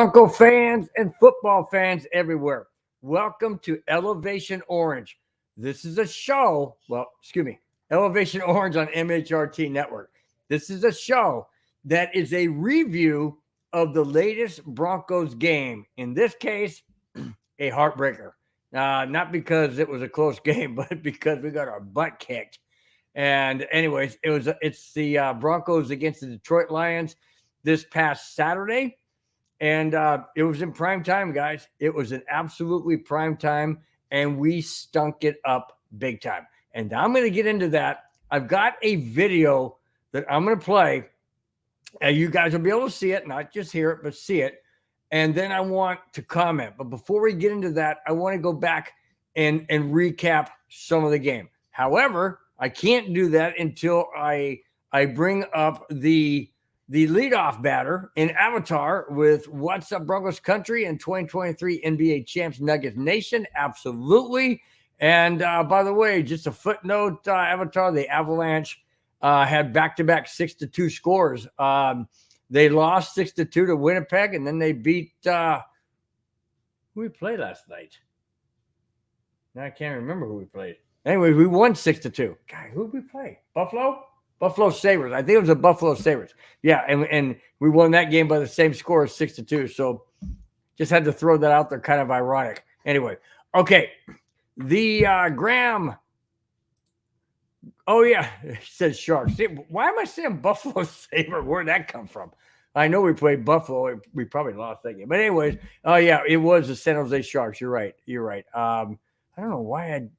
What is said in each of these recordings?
Bronco fans and football fans everywhere. Welcome to Elevation Orange. This is a show, Elevation Orange on MHRT Network. This is a show that is a review of the latest Broncos game. In this case, a heartbreaker. Not because it was a close game, but because we got our butt kicked. And anyways, it's the Broncos against the Detroit Lions this past Saturday. And it was in prime time, guys. It was an absolutely prime time, and we stunk it up big time. And I'm going to get into that. I've got a video that I'm going to play, and you guys will be able to see it, not just hear it, but see it. And then I want to comment. But before we get into that, I want to go back and recap some of the game. However, I can't do that until I bring up the leadoff batter in Avatar with What's Up Broncos Country and 2023 NBA Champs Nuggets Nation. Absolutely. And by the way, just a footnote, Avatar, the Avalanche had back-to-back 6-2 scores. They lost 6-2 to Winnipeg, and then they beat who we played last night. Now I can't remember who we played. Anyway, we won 6-2. God, who did we play? Buffalo Sabres. I think it was the Buffalo Sabres. Yeah, and we won that game by the same score as 6-2. So just had to throw that out there, kind of ironic. Anyway, okay. The Graham. Oh, yeah, it says Sharks. See, why am I saying Buffalo Sabre? Where'd that come from? I know we played Buffalo. We probably lost that game. But anyways, oh, yeah, it was the San Jose Sharks. You're right. I don't know why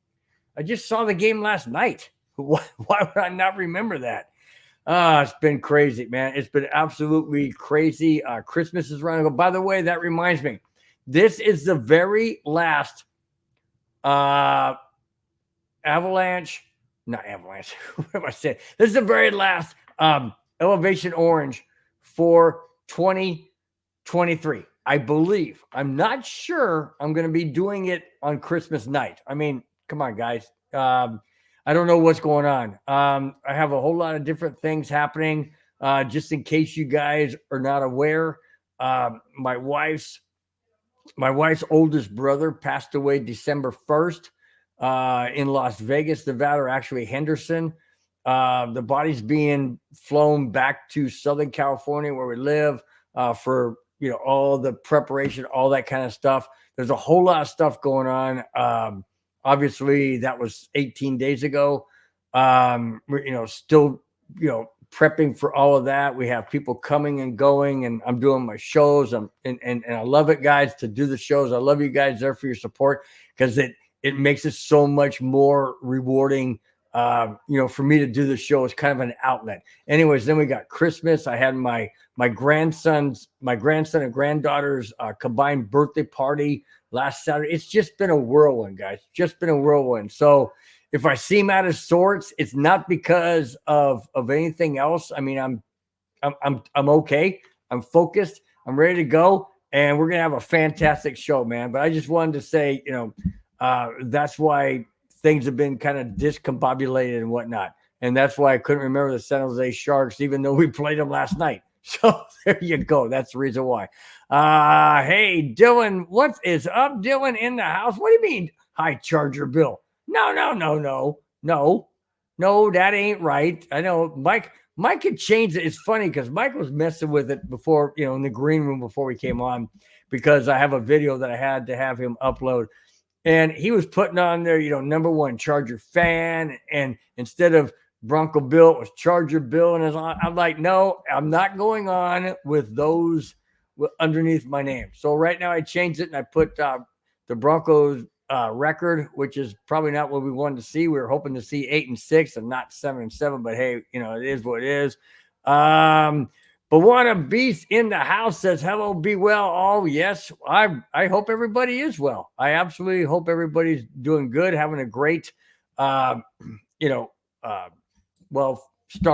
I just saw the game last night. Why would I not remember that? It's been crazy, man. It's been absolutely crazy. Christmas is running. By the way, that reminds me. This is the very last Avalanche. Not Avalanche. What am I saying? This is the very last Elevation Orange for 2023. I believe. I'm not sure I'm going to be doing it on Christmas night. I mean, come on, guys. I don't know what's going on. I have a whole lot of different things happening. Just in case you guys are not aware, my wife's oldest brother passed away December 1st in Las Vegas, Nevada, or actually Henderson. The body's being flown back to Southern California where we live for all the preparation, all that kind of stuff. There's a whole lot of stuff going on. Obviously, that was 18 days ago. Still, prepping for all of that. We have people coming and going, and I'm doing my shows. And I love it, guys, to do the shows. I love you guys there for your support because it makes it so much more rewarding. For me to do the show is kind of an outlet. Anyways, then we got Christmas. I had my grandson and granddaughter's combined birthday party last Saturday. It's just been a whirlwind, guys. Just been a whirlwind. So if I seem out of sorts, it's not because of anything else. I mean, I'm okay. I'm focused. I'm ready to go, and we're gonna have a fantastic show, man. But I just wanted to say, that's why things have been kind of discombobulated and whatnot. And that's why I couldn't remember the San Jose Sharks, even though we played them last night. So there you go. That's the reason why. Hey, Dylan, what is up, Dylan, in the house? What do you mean, hi, Charger Bill? No, that ain't right. I know Mike had changed it. It's funny because Mike was messing with it before, in the green room before we came on, because I have a video that I had to have him upload. And he was putting on there, number one Charger fan. And instead of Bronco Bill, it was Charger Bill. And I'm like, no, I'm not going on with those underneath my name. So right now I changed it and I put the Broncos record, which is probably not what we wanted to see. We were hoping to see 8-6 and not 7-7. But hey, it is what it is. Bawana Beast in the house says, hello, be well. Oh, yes. I hope everybody is well. I absolutely hope everybody's doing good, having a great, start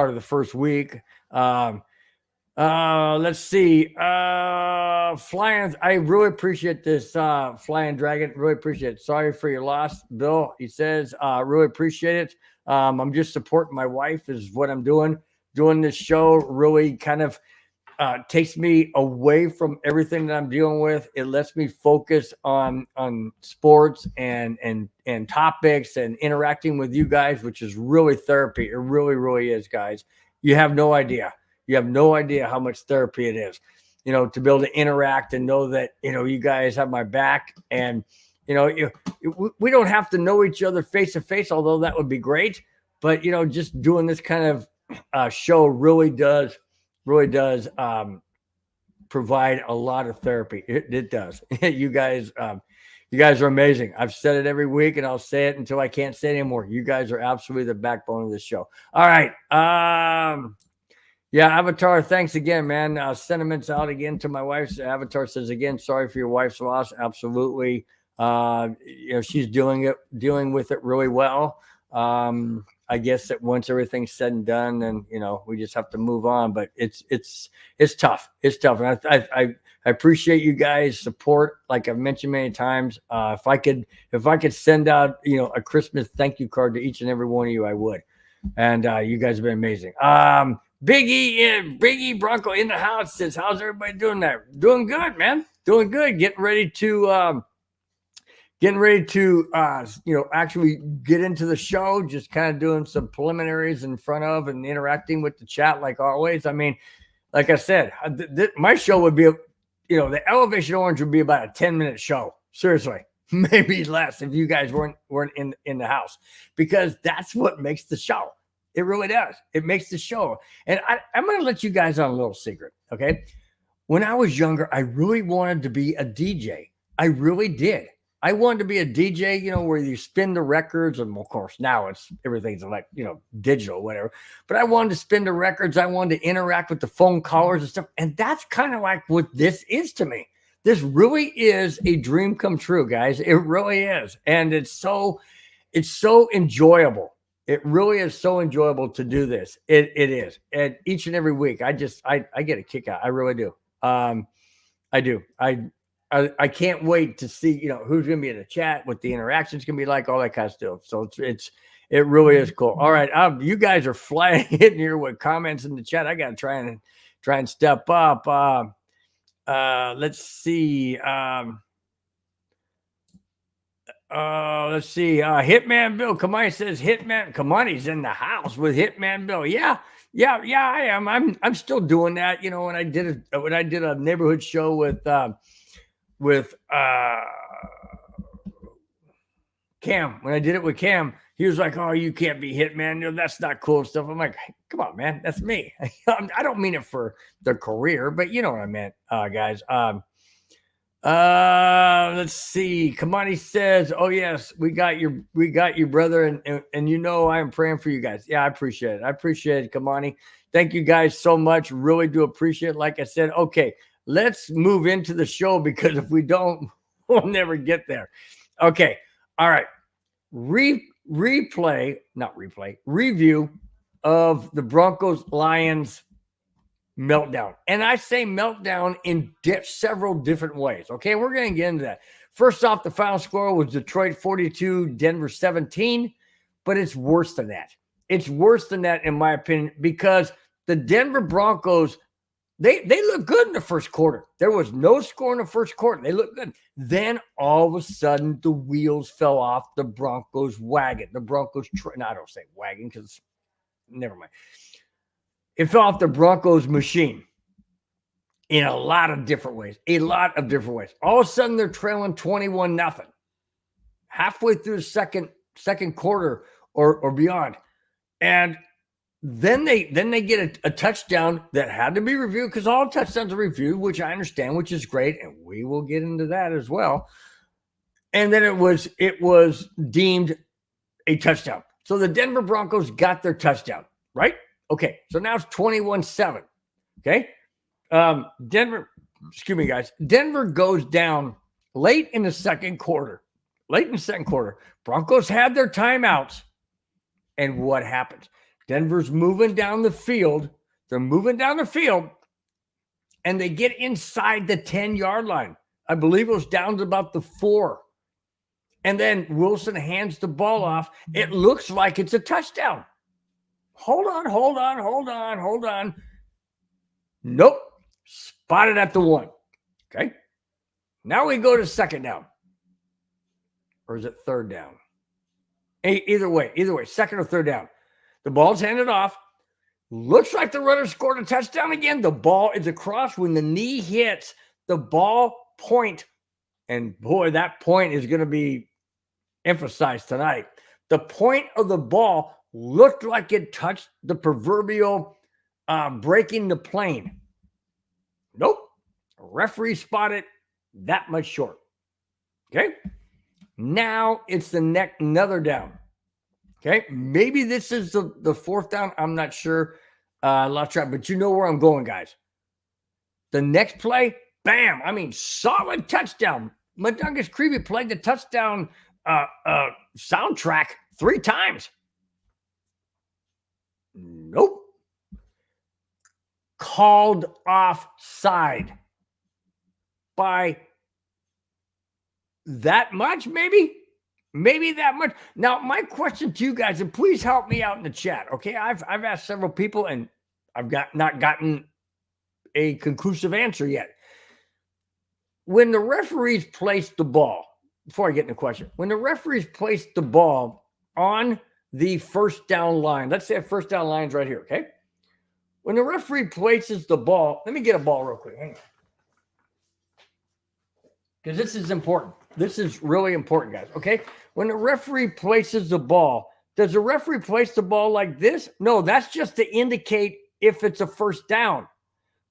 of the first week. Let's see. Flying. I really appreciate this, Flying Dragon. Really appreciate it. Sorry for your loss, Bill. He says, really appreciate it. I'm just supporting my wife is what I'm doing this show. Really kind of takes me away from everything that I'm dealing with. It lets me focus on sports and topics and interacting with you guys, which is really therapy. It really, really is, guys. You have no idea. You have no idea how much therapy it is, to be able to interact and know that, you guys have my back. And, we don't have to know each other face to face, although that would be great. But, just doing this kind of show really does provide a lot of therapy. It does. You guys are amazing. I've said it every week, and I'll say it until I can't say it anymore. You guys are absolutely the backbone of this show. All right. Yeah, Avatar, thanks again, man. Sentiments out again to my wife. Avatar says again, sorry for your wife's loss. Absolutely. She's dealing with it really well. I guess that once everything's said and done, then we just have to move on. But it's tough. It's tough, and I appreciate you guys' support. Like I've mentioned many times, if I could send out a Christmas thank you card to each and every one of you, I would. And you guys have been amazing. Big E Bronco in the house says, "How's everybody doing there? Doing good, man. Doing good. Getting ready to." Actually get into the show, just kind of doing some preliminaries in front of and interacting with the chat like always. I mean, like I said, my show would be, the Elevation Orange would be about a 10-minute show. Seriously, maybe less if you guys weren't in the house, because that's what makes the show. It really does. It makes the show. And I'm going to let you guys on a little secret, okay? When I was younger, I really wanted to be a DJ. I really did. I wanted to be a DJ, where you spin the records, and of course now everything's like, digital, whatever. But I wanted to spin the records. I wanted to interact with the phone callers and stuff. And that's kind of like what this is to me. This really is a dream come true, guys. It really is. And it's so enjoyable. It really is so enjoyable to do this. It is. And each and every week, I get a kick out. I really do. I do. I can't wait to see, who's going to be in the chat, what the interaction's going to be like, all that kind of stuff. So it really is cool. All right. You guys are flying in here with comments in the chat. I got to try and step up. Let's see. Let's see. Hitman Bill Kamani says Kamani's in the house with Hitman Bill. Yeah, I am. I'm still doing that. When I did a neighborhood show with Cam, when I did it with Cam, he was like, "Oh, you can't be Hitman. That's not cool stuff." I'm like, hey, "Come on, man, that's me." I don't mean it for the career, but you know what I meant, guys. Let's see. Kamani says, "Oh yes, we got you, brother, and I am praying for you guys." Yeah, I appreciate it, Kamani. Thank you guys so much. Really do appreciate it. Like I said, okay. Let's move into the show, because if we don't, we'll never get there. Okay. All right. Review of the Broncos Lions meltdown. And I say meltdown in several different ways. Okay. We're going to get into that. First off, the final score was Detroit 42, Denver 17, but it's worse than that. It's worse than that, in my opinion, because the Denver Broncos, They look good in the first quarter. There was no score in the first quarter. They looked good. Then all of a sudden, the wheels fell off the Broncos wagon. The Broncos I don't say wagon, because never mind. It fell off the Broncos machine in a lot of different ways. All of a sudden, they're trailing 21-0. Halfway through the second quarter or beyond. And then they get a touchdown that had to be reviewed, because all touchdowns are reviewed, which I understand, which is great, and we will get into that as well. And then it was deemed a touchdown. So the Denver Broncos got their touchdown, right? Okay, so now it's 21-7. Okay, Denver goes down late in the second quarter. Broncos had their timeouts, and what happens? Denver's moving down the field. They're moving down the field, and they get inside the 10-yard line. I believe it was down to about the 4. And then Wilson hands the ball off. It looks like it's a touchdown. Hold on. Nope. spotted at the 1. Okay. Now we go to second down. Or is it third down? Either way, second or third down. The ball's handed off. Looks like the runner scored a touchdown again. The ball is across. When the knee hits the ball point, and boy, that point is going to be emphasized tonight. The point of the ball looked like it touched the proverbial breaking the plane. Nope. Referee spotted that much short. Okay. Now it's another down. Okay. Maybe this is the fourth down. I'm not sure. Lost track, but you know where I'm going, guys. The next play, bam. I mean, solid touchdown. Madungus Creevy played the touchdown soundtrack 3 times. Nope. Called offside by that much, maybe that much. Now, my question to you guys, and please help me out in the chat, okay? I've asked several people, and I've not gotten a conclusive answer yet. When the referees place the ball, before I get in the question, when the referees place the ball on the first down line, let's say a first down line's right here, okay? When the referee places the ball, let me get a ball real quick. Hang on. Because this is important. This is really important, guys, okay? When the referee places the ball, does the referee place the ball like this? No, that's just to indicate if it's a first down.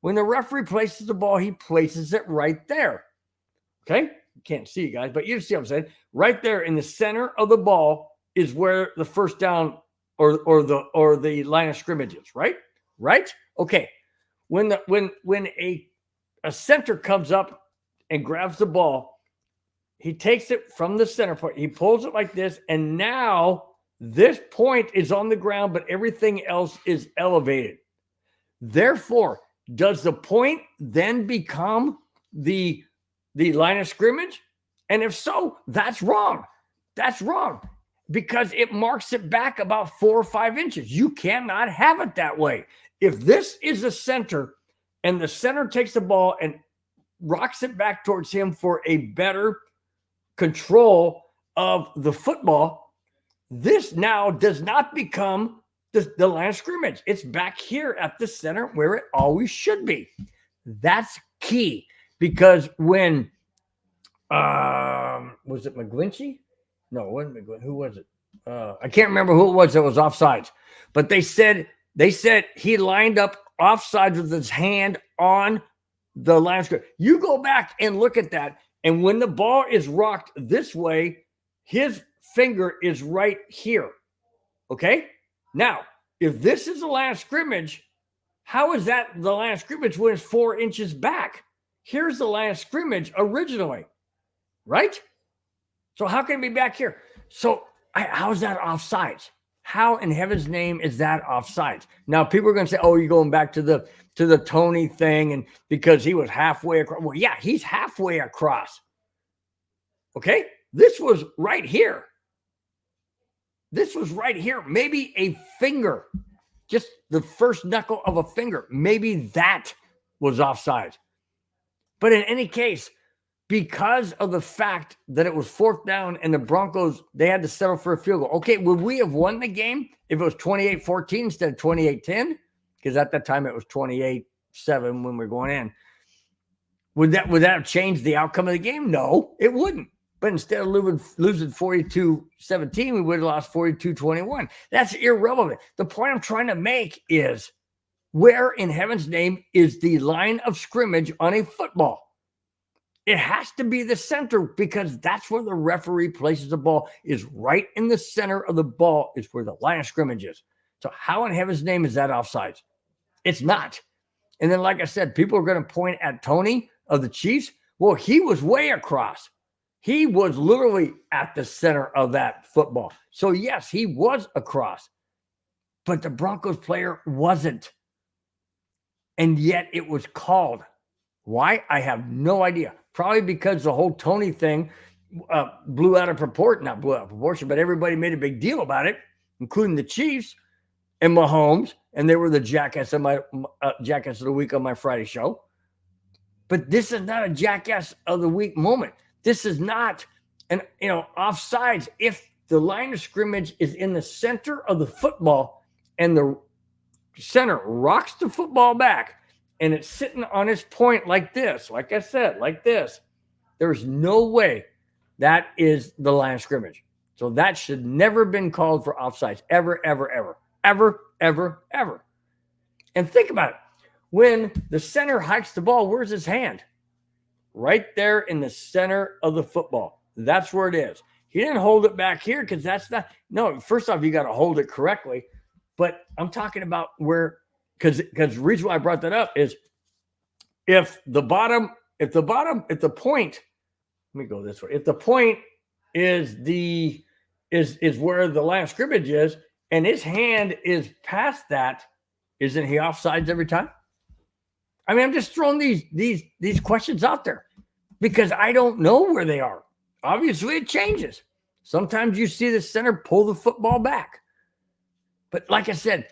When the referee places the ball, he places it right there, okay? You can't see it, guys, but you see what I'm saying. Right there in the center of the ball is where the first down or the line of scrimmage is, right? Right? Okay. When a center comes up and grabs the ball, he takes it from the center point. He pulls it like this, and now this point is on the ground, but everything else is elevated. Therefore, does the point then become the line of scrimmage? And if so, that's wrong. That's wrong because it marks it back about 4 or 5 inches. You cannot have it that way. If this is a center and the center takes the ball and rocks it back towards him for a better control of the football, this now does not become the line of scrimmage. It's back here at the center where it always should be. That's key because when was it McGlinchey? No, it wasn't McGlinchey. Who was it? I can't remember who it was that was offsides, but they said he lined up offsides with his hand on the line of scrimmage. You go back and look at that, and when the ball is rocked this way, his finger is right here. Okay? Now, if this is the line of scrimmage, how is that the line of scrimmage when it's 4 inches back? Here's the line of scrimmage originally, right? So how can it be back here? So how is that offsides? How in heaven's name is that offsides? Now, people are going to say, oh, you're going back to the Tony thing, and because he was halfway across. Well, yeah, he's halfway across. Okay? This was right here. This was right here. Maybe a finger, just the first knuckle of a finger. Maybe that was offside. But in any case, because of the fact that it was 4th down and the Broncos, they had to settle for a field goal. Okay, would we have won the game if it was 28-14 instead of 28-10? Because at that time it was 28-7 when we were going in. Would that have changed the outcome of the game? No, it wouldn't. But instead of losing 42-17, we would have lost 42-21. That's irrelevant. The point I'm trying to make is, where in heaven's name is the line of scrimmage on a football? It has to be the center because that's where the referee places the ball, is right in the center of the ball is where the line of scrimmage is. So how in heaven's name is that offsides? It's not. And then, like I said, people are going to point at Tony of the Chiefs. Well, he was way across. He was literally at the center of that football. So, yes, he was across. But the Broncos player wasn't. And yet it was called. Why? I have no idea. Probably because the whole Tony thing blew out of proportion. Not blew out of proportion, but everybody made a big deal about it, including the Chiefs and Mahomes. And they were the jackass of the week on my Friday show. But this is not a jackass of the week moment. This is not an offsides. If the line of scrimmage is in the center of the football and the center rocks the football back and it's sitting on its point like this, like I said, like this, there's no way that is the line of scrimmage. So that should never have been called for offsides. Ever, ever, ever, ever, ever, ever. And think about it. When the center hikes the ball, where's his hand? Right there in the center of the football. That's where it is. He didn't hold it back here because that's not. No, first off, you got to hold it correctly. But I'm talking about where, because the reason why I brought that up is if the point, let me go this way. If the point is where the line of scrimmage is, and his hand is past that, isn't he offsides every time? I mean, I'm just throwing these questions out there because I don't know where they are. Obviously, it changes. Sometimes you see the center pull the football back. But like I said,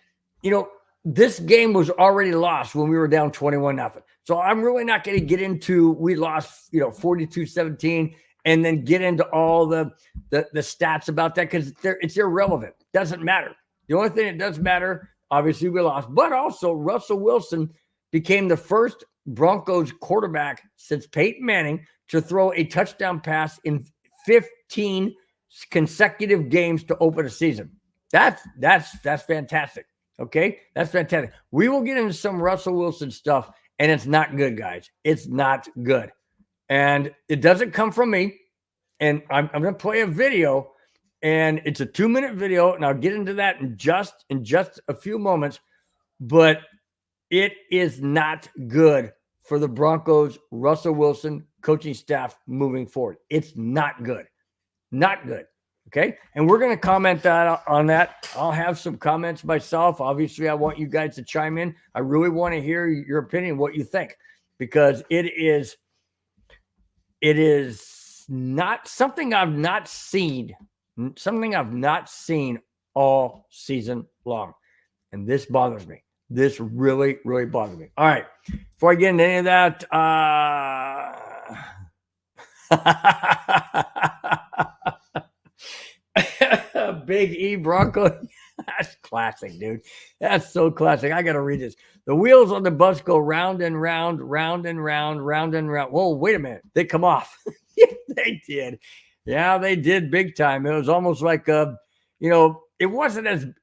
this game was already lost when we were down 21-0. So I'm really not going to get into we lost, 42-17 and then get into all the stats about that because it's irrelevant. Doesn't matter. The only thing that does matter, obviously, we lost. But also, Russell Wilson became the first Broncos quarterback since Peyton Manning to throw a touchdown pass in 15 consecutive games to open a season. That's fantastic. Okay, that's fantastic. We will get into some Russell Wilson stuff, and it's not good, guys. It's not good, and it doesn't come from me. And I'm going to play a video, and it's a 2-minute video, and I'll get into that in just a few moments. But it is not good for the Broncos, Russell Wilson coaching staff moving forward. It's not good. Not good. Okay. And we're going to comment on that. I'll have some comments myself. Obviously, I want you guys to chime in. I really want to hear your opinion, what you think, because it is not something I've not seen all season long. And this bothers me. This really, really bothers me. All right. Before I get into any of that, Big E Bronco. That's classic, dude. That's so classic. I got to read this. The wheels on the bus go round and round, round and round, round and round. Whoa, wait a minute. They come off. Yeah, they did. Yeah, they did big time. It was almost like, it wasn't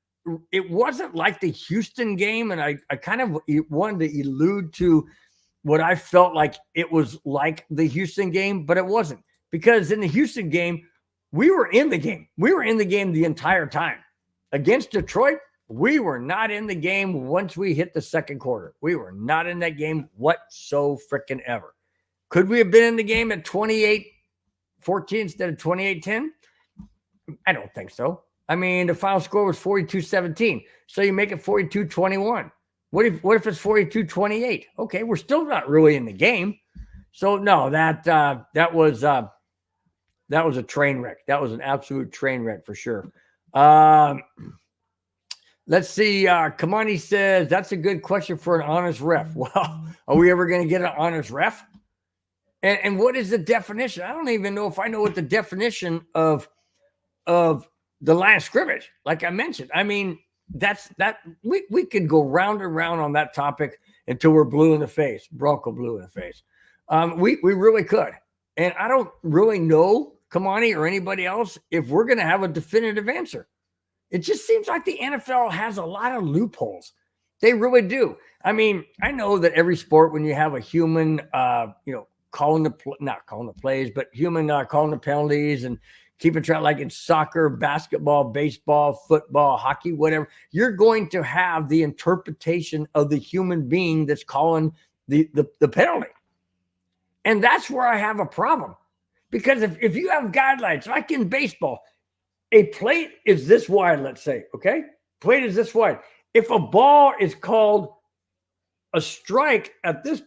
like the Houston game. And I kind of wanted to allude to what I felt like it was like the Houston game, but it wasn't. Because in the Houston game, we were in the game. We were in the game the entire time. Against Detroit, we were not in the game once we hit the second quarter. We were not in that game whatsoever. Could we have been in the game at 28-14 instead of 28-10? I don't think so. I mean, the final score was 42-17. So you make it 42-21. What if it's 42-28? Okay, we're still not really in the game. So no, that was a train wreck. That was an absolute train wreck for sure. Let's see. Kamani says that's a good question for an honest ref. Well, are we ever going to get an honest ref? And what is the definition? I don't even know if I know what the definition of the line of scrimmage. Like I mentioned, I mean, we could go round and round on that topic until we're blue in the face, Bronco blue in the face. We really could. And I don't really know, Kamani or anybody else, if we're going to have a definitive answer. It just seems like the NFL has a lot of loopholes. They really do. I mean, I know that every sport, when you have a human, not calling the plays, but human calling the penalties and keeping track, like in soccer, basketball, baseball, football, hockey, whatever, you're going to have the interpretation of the human being that's calling the penalty. And that's where I have a problem. Because if you have guidelines, like in baseball, a plate is this wide, let's say, okay? Plate is this wide. If a ball is called a strike at this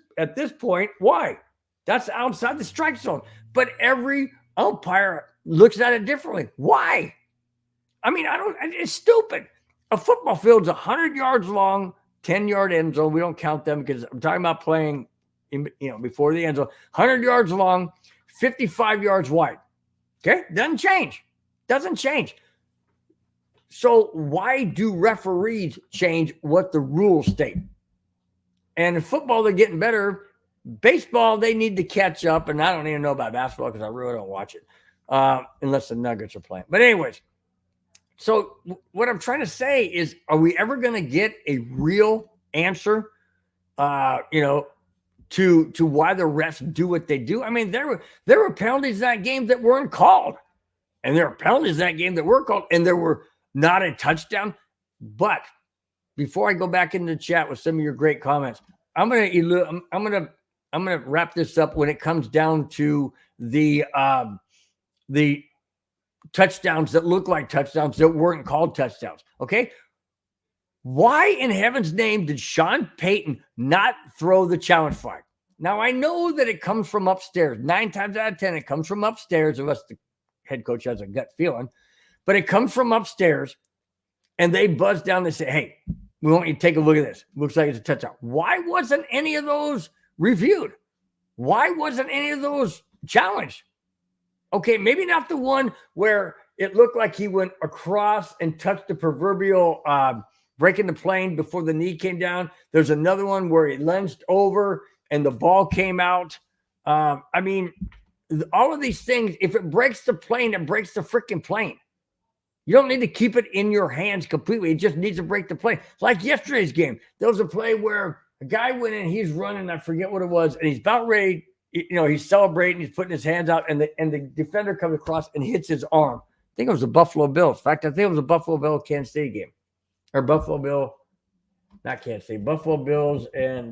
point, why? That's outside the strike zone. But every umpire looks at it differently. Why? I mean, it's stupid. A football field's 100 yards long, 10-yard end zone. We don't count them because I'm talking about playing before the end zone, 100 yards long, 55 yards wide. Okay, doesn't change. So why do referees change what the rules state? And in football, they're getting better. Baseball, they need to catch up. And I don't even know about basketball because I really don't watch it unless the Nuggets are playing. But anyways, so what I'm trying to say is, are we ever going to get a real answer, to why the refs do what they do? I mean, there were penalties in that game that weren't called. And there are penalties in that game that were called, and there were not a touchdown. But before I go back into the chat with some of your great comments, I'm gonna wrap this up when it comes down to the touchdowns that look like touchdowns that weren't called touchdowns. Okay, why in heaven's name did Sean Payton not throw the challenge flag? Now I know that it comes from upstairs. 9 times out of 10, it comes from upstairs, unless the head coach has a gut feeling. But it comes from upstairs, and they buzz down and say, hey, we want you to take a look at this. Looks like it's a touchdown. Why wasn't any of those reviewed? Why wasn't any of those challenged? Okay, maybe not the one where it looked like he went across and touched the proverbial breaking the plane before the knee came down. There's another one where he lunged over and the ball came out. I mean, all of these things, if it breaks the plane, it breaks the freaking plane. You don't need to keep it in your hands completely. It just needs to break the plane. Like yesterday's game, there was a play where a guy went in, he's running, I forget what it was, and he's about ready, he's celebrating, he's putting his hands out, and the defender comes across and hits his arm. I think it was the Buffalo Bills. In fact, I think it was a Buffalo Bill Kansas City game. Or Buffalo Bill, not Kansas City, Buffalo Bills and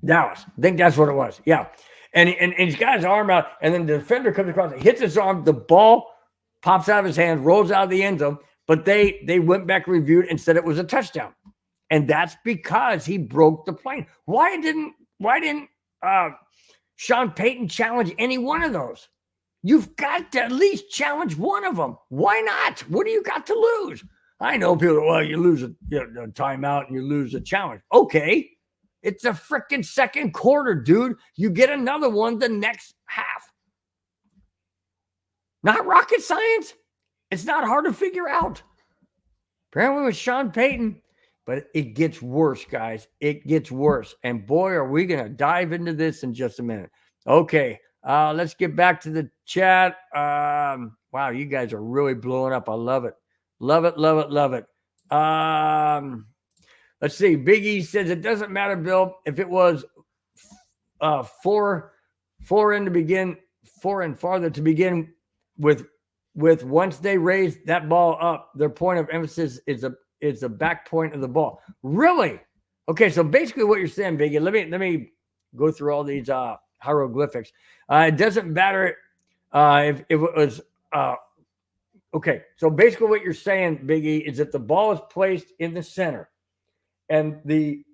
Dallas. I think that's what it was. Yeah. And he's got his arm out, and then the defender comes across, hits his arm, the ball pops out of his hand, rolls out of the end zone, but they went back, reviewed, and said it was a touchdown. And that's because he broke the plane. Why didn't Sean Payton challenge any one of those? You've got to at least challenge one of them. Why not? What do you got to lose? I know people, well, you lose a timeout and you lose a challenge. Okay. It's a freaking second quarter, dude. You get another one the next half. Not rocket science. It's not hard to figure out. Apparently with Sean Payton, but it gets worse, guys. It gets worse. And boy, are we going to dive into this in just a minute. Okay, let's get back to the chat. Wow, you guys are really blowing up. I love it. Love it, love it, love it. Let's see. Big E says it doesn't matter, Bill, if it was four and farther to begin with once they raise that ball up, their point of emphasis is the back point of the ball. Really? Okay, so basically what you're saying, Big E, let me go through all these hieroglyphics. It doesn't matter if it was okay. So basically what you're saying, Big E, is that the ball is placed in the center. And the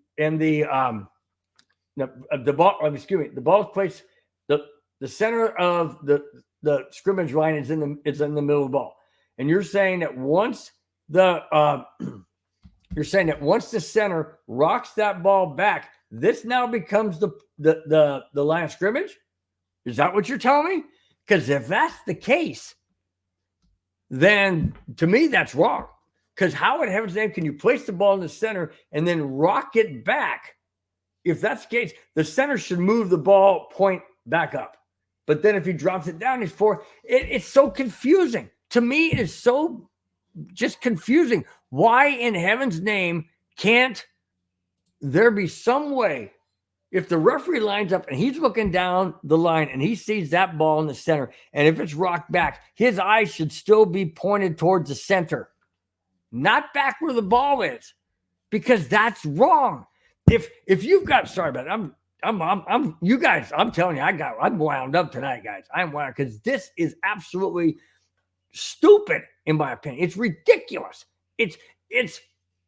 ball is placed, the center of the scrimmage line is in the middle of the ball. And you're saying that once the center rocks that ball back, this now becomes the line of scrimmage? Is that what you're telling me? Because if that's the case, then to me that's wrong. Because how in heaven's name can you place the ball in the center and then rock it back? If that's the case, the center should move the ball point back up. But then if he drops it down, he's four. It's so confusing. To me, it is so just confusing. Why in heaven's name can't there be some way, if the referee lines up and he's looking down the line and he sees that ball in the center, and if it's rocked back, his eyes should still be pointed towards the center, not back where the ball is, because that's wrong. If you've got, sorry about it, I'm you guys, I'm telling you, I'm wound up tonight, guys. I'm wound because this is absolutely stupid, in my opinion. It's ridiculous. It's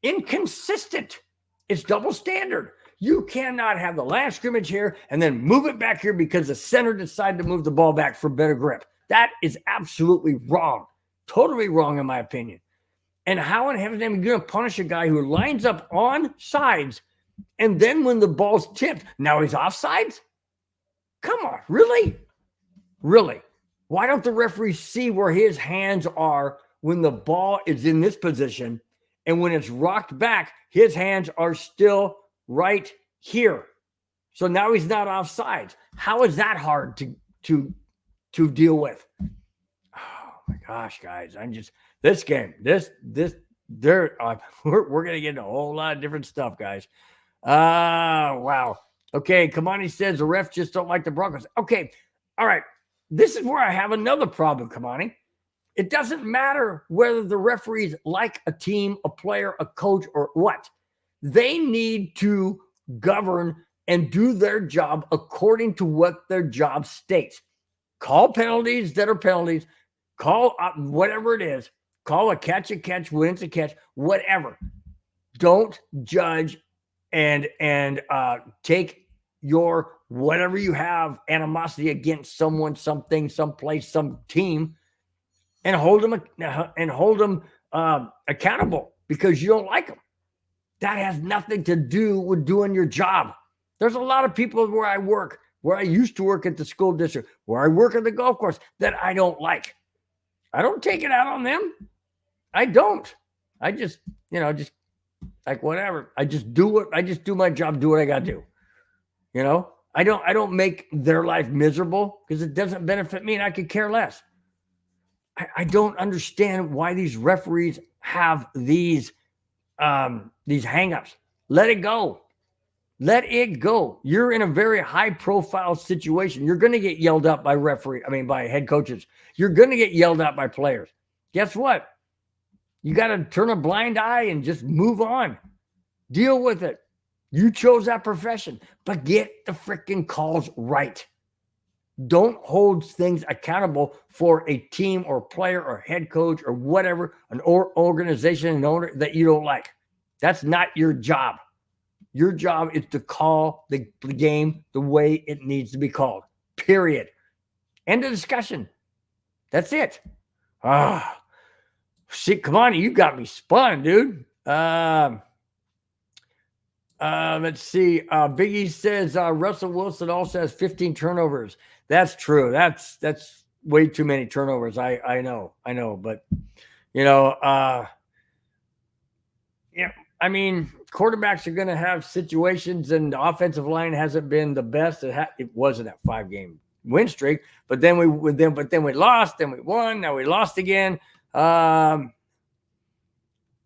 inconsistent. It's double standard. You cannot have the line of scrimmage here and then move it back here because the center decided to move the ball back for better grip. That is absolutely wrong. Totally wrong, in my opinion. And how in heaven's name are you going to punish a guy who lines up on sides And then when the ball's tipped, now he's offsides? Come on, really? Really? Why don't the referee see where his hands are when the ball is in this position, and when it's rocked back, his hands are still right here? So now he's not offsides. How is that hard to deal with? Oh my gosh, guys! I'm just this game. We're gonna get into a whole lot of different stuff, guys. Wow. Okay, Kamani says the refs just don't like the Broncos. Okay, all right. This is where I have another problem, Kamani. It doesn't matter whether the referees like a team, a player, a coach, or what. They need to govern and do their job according to what their job states. Call penalties that are penalties. Call whatever it is. Call a catch, when it's a catch, whatever. Don't judge and take your whatever you have animosity against someone, something, someplace, some team, and hold them accountable because you don't like them. That has nothing to do with doing your job. There's a lot of people where I work, where I used to work at the school district, where I work at the golf course, that I don't like. I don't take it out on them. I don't. I just like whatever. I just do my job, do what I gotta do. I don't make their life miserable because it doesn't benefit me and I could care less. I don't understand why these referees have these hangups. Let it go. Let it go. You're in a very high profile situation. You're going to get yelled at by by head coaches. You're going to get yelled at by players. Guess what? You got to turn a blind eye and just move on. Deal with it. You chose that profession, but get the freaking calls right. Don't hold things accountable for a team or player or head coach or whatever, an organization and owner that you don't like. That's not your job. Your job is to call the game the way it needs to be called. Period. End of discussion. That's it. See, come on, you got me spun, dude. Let's see. Biggie says Russell Wilson also has 15 turnovers. That's true. That's way too many turnovers. I know, but I mean, quarterbacks are going to have situations, and the offensive line hasn't been the best. It wasn't a 5-game win streak, but then we lost, then we won, now we lost again. I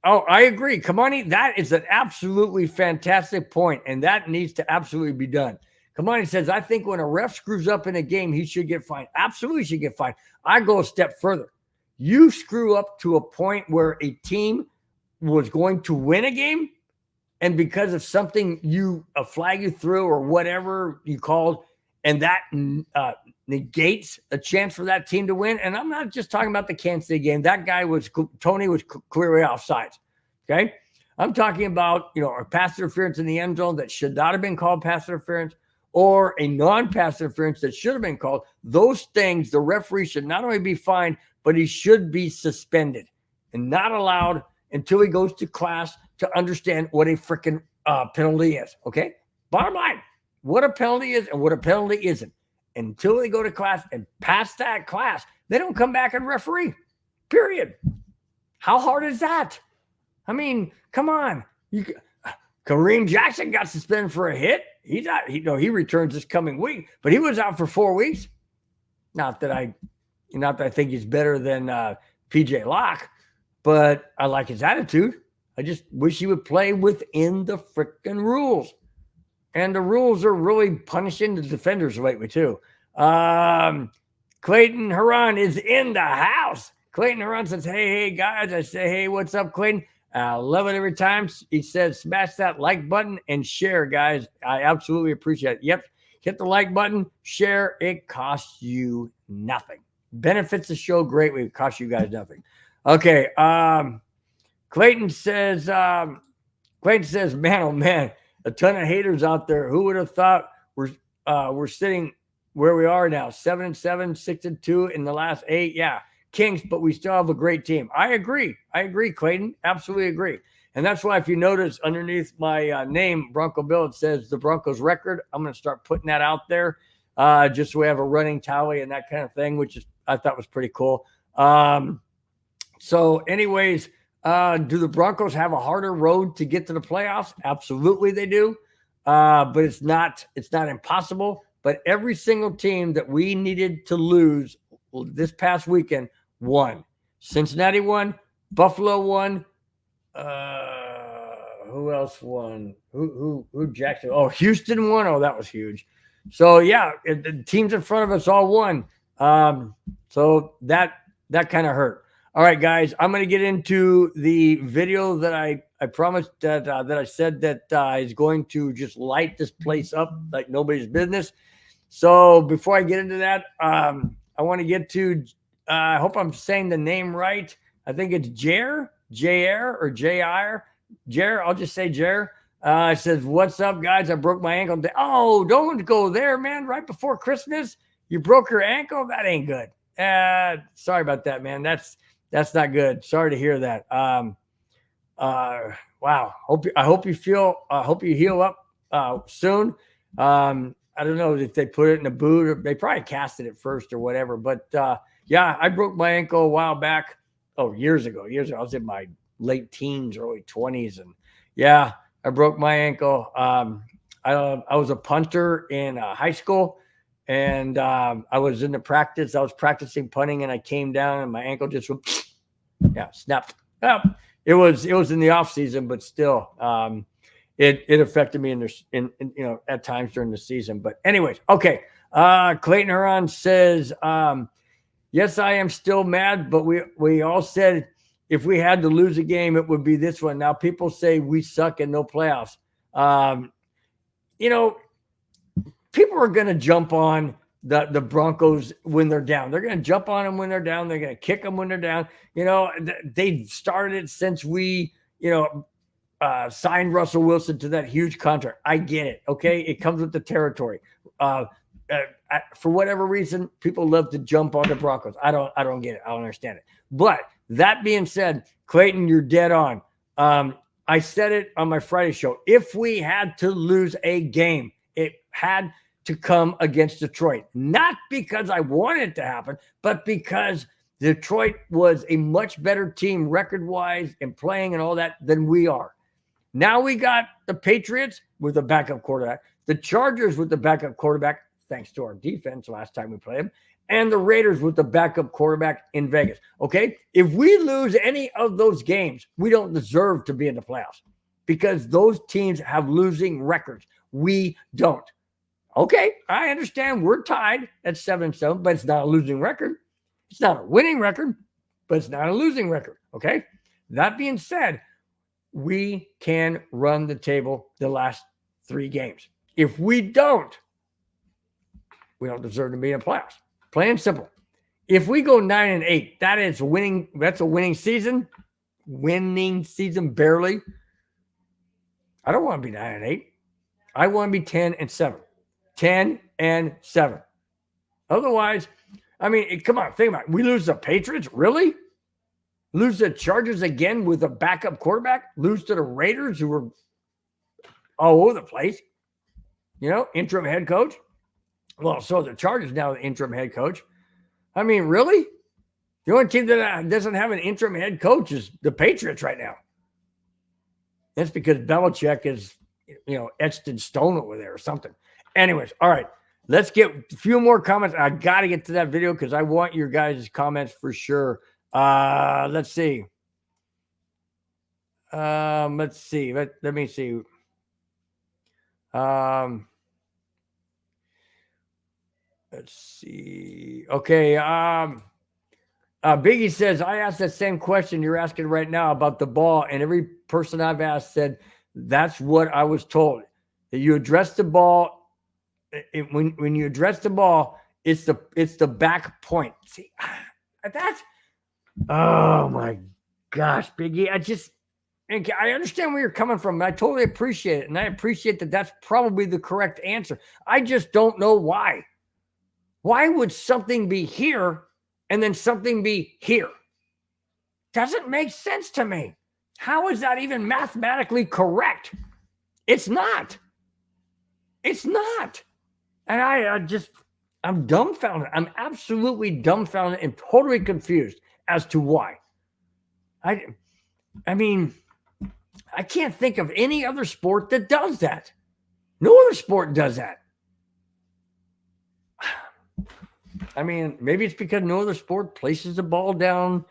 agree, Kamani. That is an absolutely fantastic point, and that needs to absolutely be done. Kamani says, I think when a ref screws up in a game, he should get fined. Absolutely should get fined. I go a step further. You screw up to a point where a team was going to win a game, and because of something a flag you threw or whatever you called, and that negates a chance for that team to win. And I'm not just talking about the Kansas City game. That guy Tony was clearly offsides. Okay. I'm talking about, a pass interference in the end zone that should not have been called pass interference, or a non-pass interference that should have been called. Those things, the referee should not only be fined, but he should be suspended and not allowed until he goes to class to understand what a freaking penalty is. Okay. Bottom line, what a penalty is and what a penalty isn't. Until they go to class and pass that class, they don't come back and referee. Period. How hard is that? I mean, come on. Kareem Jackson got suspended for a hit. He's out. He returns this coming week, but he was out for 4 weeks. Not that I think he's better than PJ Locke, but I like his attitude. I just wish he would play within the freaking rules. And the rules are really punishing the defenders lately, too. Clayton Huron is in the house. Clayton Huron says, hey, guys. I say, hey, what's up, Clayton? I love it every time. He says, smash that like button and share, guys. I absolutely appreciate it. Yep. Hit the like button, share. It costs you nothing. Benefits the show greatly. It costs you guys nothing. Okay. Clayton says, man, oh, man. A ton of haters out there. Who would have thought we're sitting where we are now? 7-7, 6-2 in the last 8. Yeah, Kings, but we still have a great team. I agree, Clayton. Absolutely agree. And that's why if you notice underneath my name, Bronco Bill, it says the Broncos record. I'm going to start putting that out there just so we have a running tally and that kind of thing, which is I thought was pretty cool. So anyways, do the Broncos have a harder road to get to the playoffs? Absolutely they do. But it's not impossible. But every single team that we needed to lose this past weekend won. Cincinnati won, Buffalo won. Who else won? Who Jackson? Oh, Houston won. Oh, that was huge. So yeah, the teams in front of us all won. So that kind of hurt. All right, guys, I'm going to get into the video that I promised that I said that is going to just light this place up like nobody's business. So before I get into that, I want to get to. I hope I'm saying the name right. I think it's Jer or Jr. Jer. I'll just say Jer. It says, "What's up, guys? I broke my ankle." Oh, don't go there, man! Right before Christmas, you broke your ankle. That ain't good. Sorry about that, man. That's not good. Sorry to hear that. Wow. I hope you heal up soon. I don't know if they put it in a boot or they probably casted it first or whatever. But yeah, I broke my ankle a while back. Oh, years ago. I was in my late teens, early 20s, and yeah, I broke my ankle. I was a punter in high school. And I was in the practice. I was practicing punting, and I came down, and my ankle just snapped. It was in the off season, but still, it affected me in at times during the season. But anyways, okay. Clayton Huron says, yes, I am still mad, but we all said if we had to lose a game, it would be this one. Now people say we suck and no playoffs. People are going to jump on the Broncos when they're down. They're going to jump on them when they're down. They're going to kick them when they're down. They've started it since we, signed Russell Wilson to that huge contract. I get it. Okay. It comes with the territory. For whatever reason, people love to jump on the Broncos. I don't get it. I don't understand it. But that being said, Clayton, you're dead on. I said it on my Friday show. If we had to lose a game, it had to come against Detroit, not because I wanted it to happen, but because Detroit was a much better team record-wise and playing and all that than we are. Now we got the Patriots with a backup quarterback, the Chargers with the backup quarterback, thanks to our defense last time we played them, and the Raiders with the backup quarterback in Vegas. Okay, if we lose any of those games, we don't deserve to be in the playoffs because those teams have losing records. We don't. Okay, I understand we're tied at 7-7, but it's not a losing record. It's not a winning record, but it's not a losing record. Okay, that being said, we can run the table the last 3 games. If we don't deserve to be in the playoffs. Plain and simple. If we go 9-8, that is winning. That's a winning season. Winning season barely. I don't want to be 9-8. I want to be 10-7. 10-7. Otherwise, I mean, come on, think about it. We lose the Patriots? Really? Lose the Chargers again with a backup quarterback? Lose to the Raiders who were all over the place? Interim head coach? Well, so the Chargers now the interim head coach. I mean, really? The only team that doesn't have an interim head coach is the Patriots right now. That's because Belichick is, etched in stone over there or something. Anyways, all right. Let's get a few more comments. I got to get to that video because I want your guys' comments for sure. Let's see. Let me see. Let's see. Okay. Biggie says, I asked that same question you're asking right now about the ball, and every person I've asked said that's what I was told. That you address the ball. When you address the ball, it's the back point. See, that's oh my gosh, Biggie. I understand where you're coming from. I totally appreciate it, and I appreciate that. That's probably the correct answer. I just don't know why. Why would something be here and then something be here? Doesn't make sense to me. How is that even mathematically correct? It's not. It's not. And I'm dumbfounded. I'm absolutely dumbfounded and totally confused as to why. I mean, I can't think of any other sport that does that. No other sport does that. I mean, maybe it's because no other sport places the ball down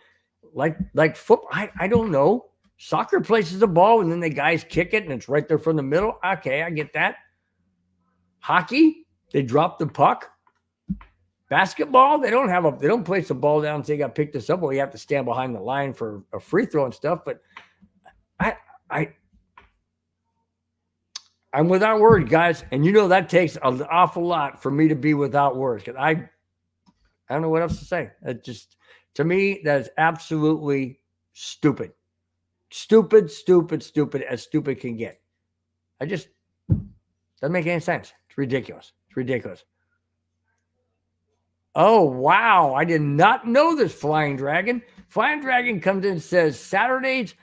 like football. I don't know. Soccer places the ball and then the guys kick it and it's right there from the middle. Okay, I get that. Hockey, they drop the puck. Basketball, they don't place the ball down and say you got to pick this up, or you have to stand behind the line for a free throw and stuff. But I'm without words, guys, and that takes an awful lot for me to be without words because I don't know what else to say. It just, to me, that is absolutely stupid. Stupid as stupid can get. Doesn't make any sense. It's ridiculous. Oh, wow. I did not know this, Flying Dragon. Flying Dragon comes in and says Saturday's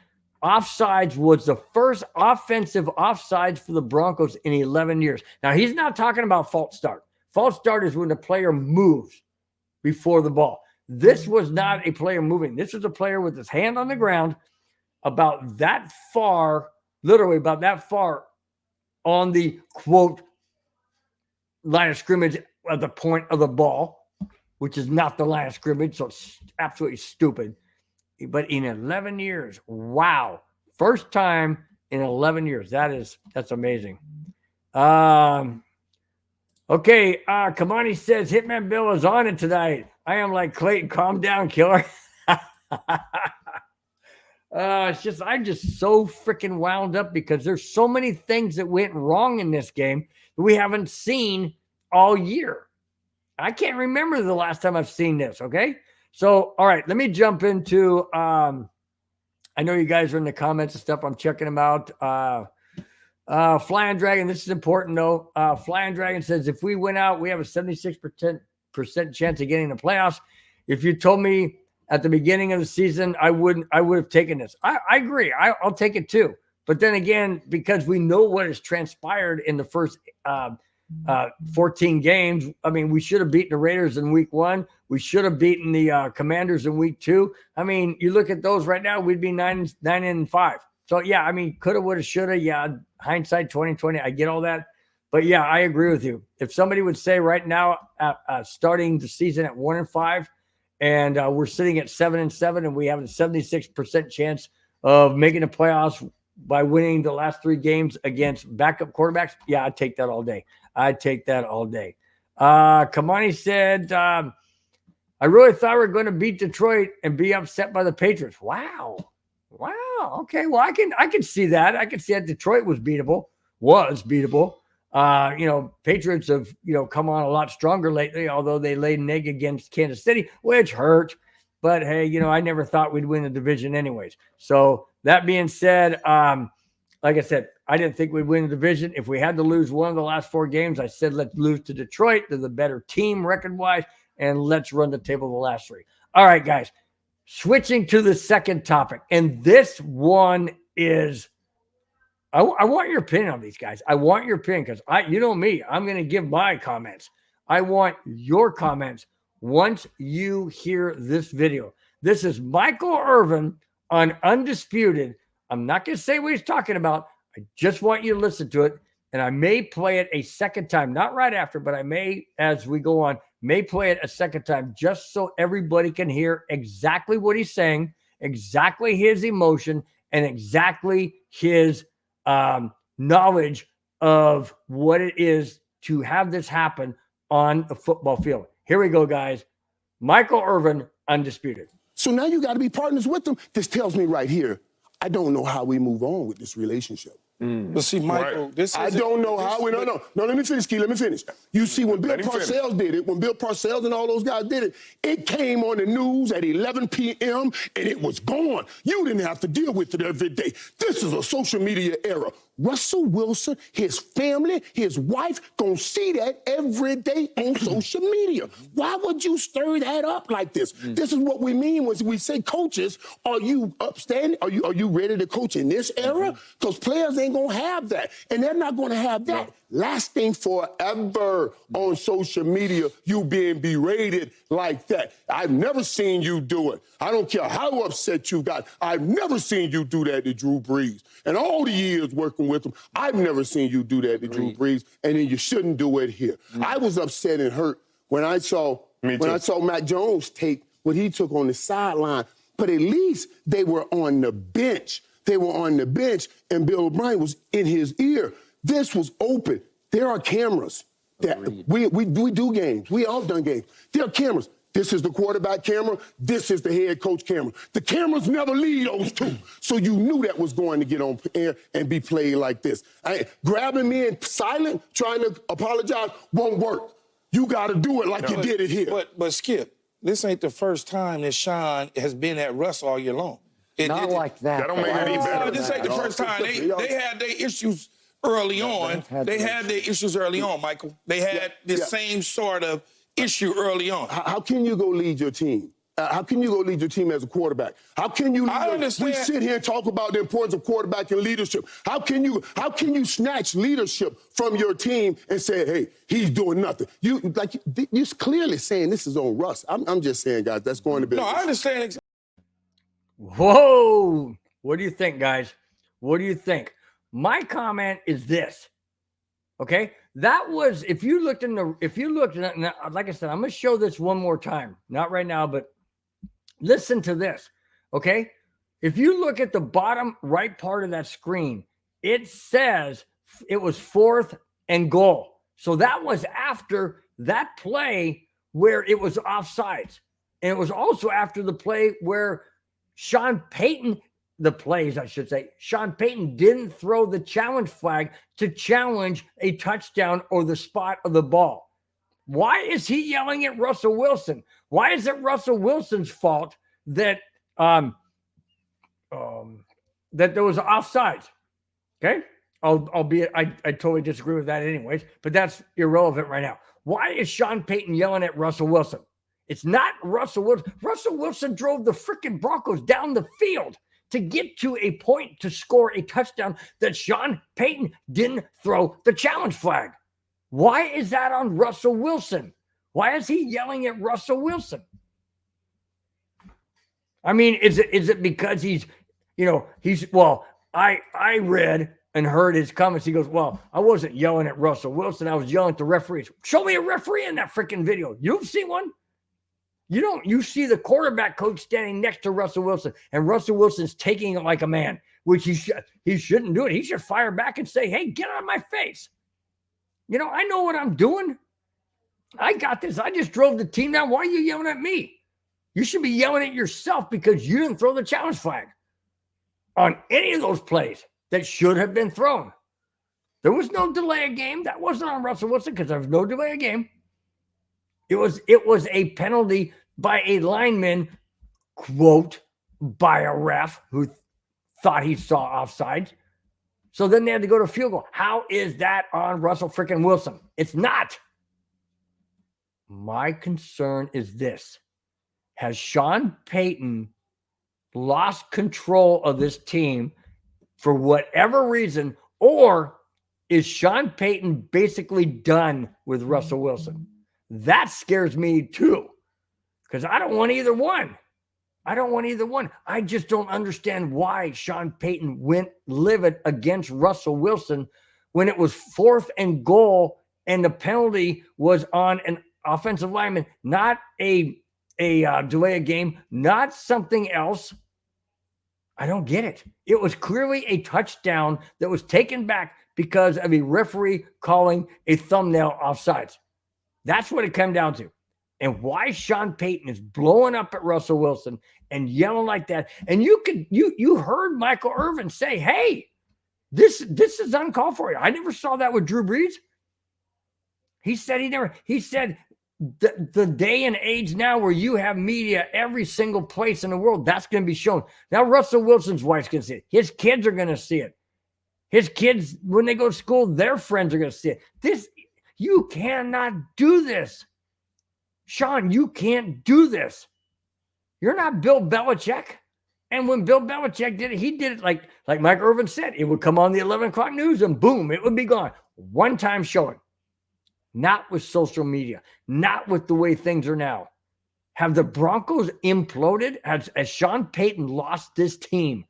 offsides was the first offensive offsides for the Broncos in 11 years. Now, he's not talking about false start. False start is when the player moves before the ball. This was not a player moving. This was a player with his hand on the ground about that far, literally about that far on the, quote, line of scrimmage at the point of the ball, which is not the line of scrimmage, so it's absolutely stupid. But in 11 years, wow. First time in 11 years. That's amazing. Okay, Kamani says, Hitman Bill is on it tonight. I am like Clayton. Calm down, killer. I'm just so freaking wound up because there's so many things that went wrong in this game that we haven't seen all year. I can't remember the last time I've seen this, okay? So, all right, let me jump into, I know you guys are in the comments and stuff. I'm checking them out. Flying Dragon, this is important, though. Flying Dragon says, if we win out, we have a 76% chance of getting the playoffs. If you told me at the beginning of the season, I would have taken this. I agree. I'll take it too. But then again, because we know what has transpired in the first 14 games, I mean, we should have beaten the Raiders in week 1. We should have beaten the Commanders in week 2. I mean, you look at those right now, we'd be 9-5. So yeah, I mean, coulda, woulda, shoulda. Yeah, hindsight 2020. I get all that. But yeah, I agree with you. If somebody would say right now, starting the season at 1-5, and we're sitting at 7-7, and we have a 76% chance of making the playoffs by winning the last 3 games against backup quarterbacks, yeah, I'd take that all day. Kamani said, I really thought we were going to beat Detroit and be upset by the Patriots. Wow. Okay, well, I can see that. I can see that Detroit was beatable. Patriots have, come on a lot stronger lately, although they laid an egg against Kansas City, which hurt. But hey, I never thought we'd win the division anyways. So that being said, like I said, I didn't think we'd win the division. If we had to lose one of the last 4 games, I said, let's lose to Detroit. They're the better team record-wise, and let's run the table the last 3. All right, guys, switching to the second topic. And this one is, I want your opinion on these guys. I want your opinion because you know me, I'm going to give my comments. I want your comments once you hear this video. This is Michael Irvin on Undisputed. I'm not going to say what he's talking about. I just want you to listen to it. And I may play it a second time, not right after, but I may, as we go on, may play it a second time just so everybody can hear exactly what he's saying, exactly his emotion, and exactly his knowledge of what it is to have this happen on the football field. Here we go, guys. Michael Irvin, Undisputed. So now you got to be partners with them. This tells me right here, I don't know how we move on with this relationship. But see, Michael, right. I don't know how we. No, let me finish, Key. Let me finish. You see, when Bill Parcells did it, when Bill Parcells and all those guys did it, it came on the news at 11 p.m. and it was gone. You didn't have to deal with it every day. This is a social media era. Russell Wilson, his family, his wife, gonna see that every day on social media. Why would you stir that up like this? This is what we mean when we say coaches, are you upstanding? Are you ready to coach in this era? Because players ain't gonna have that. And they're not gonna have that lasting forever on social media, you being berated like that. I've never seen you do it. I don't care how upset you got. I've never seen you do that to Drew Brees. And all the years working with him, I've never seen you do that to Drew Brees, and then you shouldn't do it here. I was upset and hurt when I saw Mac Jones take what he took on the sideline, but at least they were on the bench. They were on the bench, and Bill O'Brien was in his ear. This was open. There are cameras. We do games. We all done games. There are cameras. This is the quarterback camera. This is the head coach camera. The cameras never leave those two. So you knew that was going to get on air and be played like this. Grabbing me in silent, trying to apologize, won't work. You got to do it like you did it here. But Skip, this ain't the first time that Sean has been at Russ all year long. Not like that. That don't make it any better. This ain't the first time. They had their issues early on. They had their issues early on, Michael. They had the same sort of issue early on. How can you go lead your team? How can you go lead your team as a quarterback? How can you? We sit here and talk about the importance of quarterback and leadership. How can you snatch leadership from your team and say, "Hey, he's doing nothing"? You're clearly saying this is on Russ. I'm just saying, guys, that's going to be. No, I understand. Whoa! What do you think, guys? What do you think? My comment is this. Okay, that was if you looked at like I said, I'm gonna show this one more time. Not right now, but listen to this. Okay, if you look at the bottom right part of that screen, it says it was 4th and goal. So that was after that play where it was offsides, and it was also after the play where Sean Payton. Sean Payton didn't throw the challenge flag to challenge a touchdown or the spot of the ball. Why is he yelling at Russell Wilson? Why is it Russell Wilson's fault that that there was offsides? Okay, albeit I totally disagree with that anyways, but that's irrelevant right now. Why is Sean Payton yelling at Russell Wilson? It's not Russell Wilson. Russell Wilson drove the freaking Broncos down the field to get to a point to score a touchdown that Sean Payton didn't throw the challenge flag. Why is that on Russell Wilson? Why is he yelling at Russell Wilson? I mean, is it because I read and heard his comments. He goes, well, I wasn't yelling at Russell Wilson. I was yelling at the referees. Show me a referee in that freaking video. You don't see one? You see the quarterback coach standing next to Russell Wilson, and Russell Wilson's taking it like a man, which he shouldn't do it. He should fire back and say, hey, get out of my face. I know what I'm doing. I got this. I just drove the team down. Why are you yelling at me? You should be yelling at yourself because you didn't throw the challenge flag on any of those plays that should have been thrown. There was no delay of game. That wasn't on Russell Wilson because there was no delay of game. It was a penalty by a lineman, quote, by a ref who thought he saw offsides. So then they had to go to field goal. How is that on Russell freaking Wilson? It's not. My concern is this. Has Sean Payton lost control of this team for whatever reason, or is Sean Payton basically done with Russell Wilson? That scares me too, because I don't want either one. I just don't understand why Sean Payton went livid against Russell Wilson when it was 4th and goal and the penalty was on an offensive lineman, not a delay of game, not something else. I don't get it. It was clearly a touchdown that was taken back because of a referee calling a thumbnail offsides. That's what it came down to. And why Sean Payton is blowing up at Russell Wilson and yelling like that. And you heard Michael Irvin say, hey, this is uncalled for. I never saw that with Drew Brees. He said the day and age now where you have media every single place in the world, that's going to be shown. Now Russell Wilson's wife's going to see it. His kids are going to see it. His kids, when they go to school, their friends are going to see it. You cannot do this. Sean, you can't do this. You're not Bill Belichick. And when Bill Belichick did it, he did it like Mike Irvin said. It would come on the 11 o'clock news and boom, it would be gone. One time showing. Not with social media. Not with the way things are now. Have the Broncos imploded? Has Sean Payton lost this team?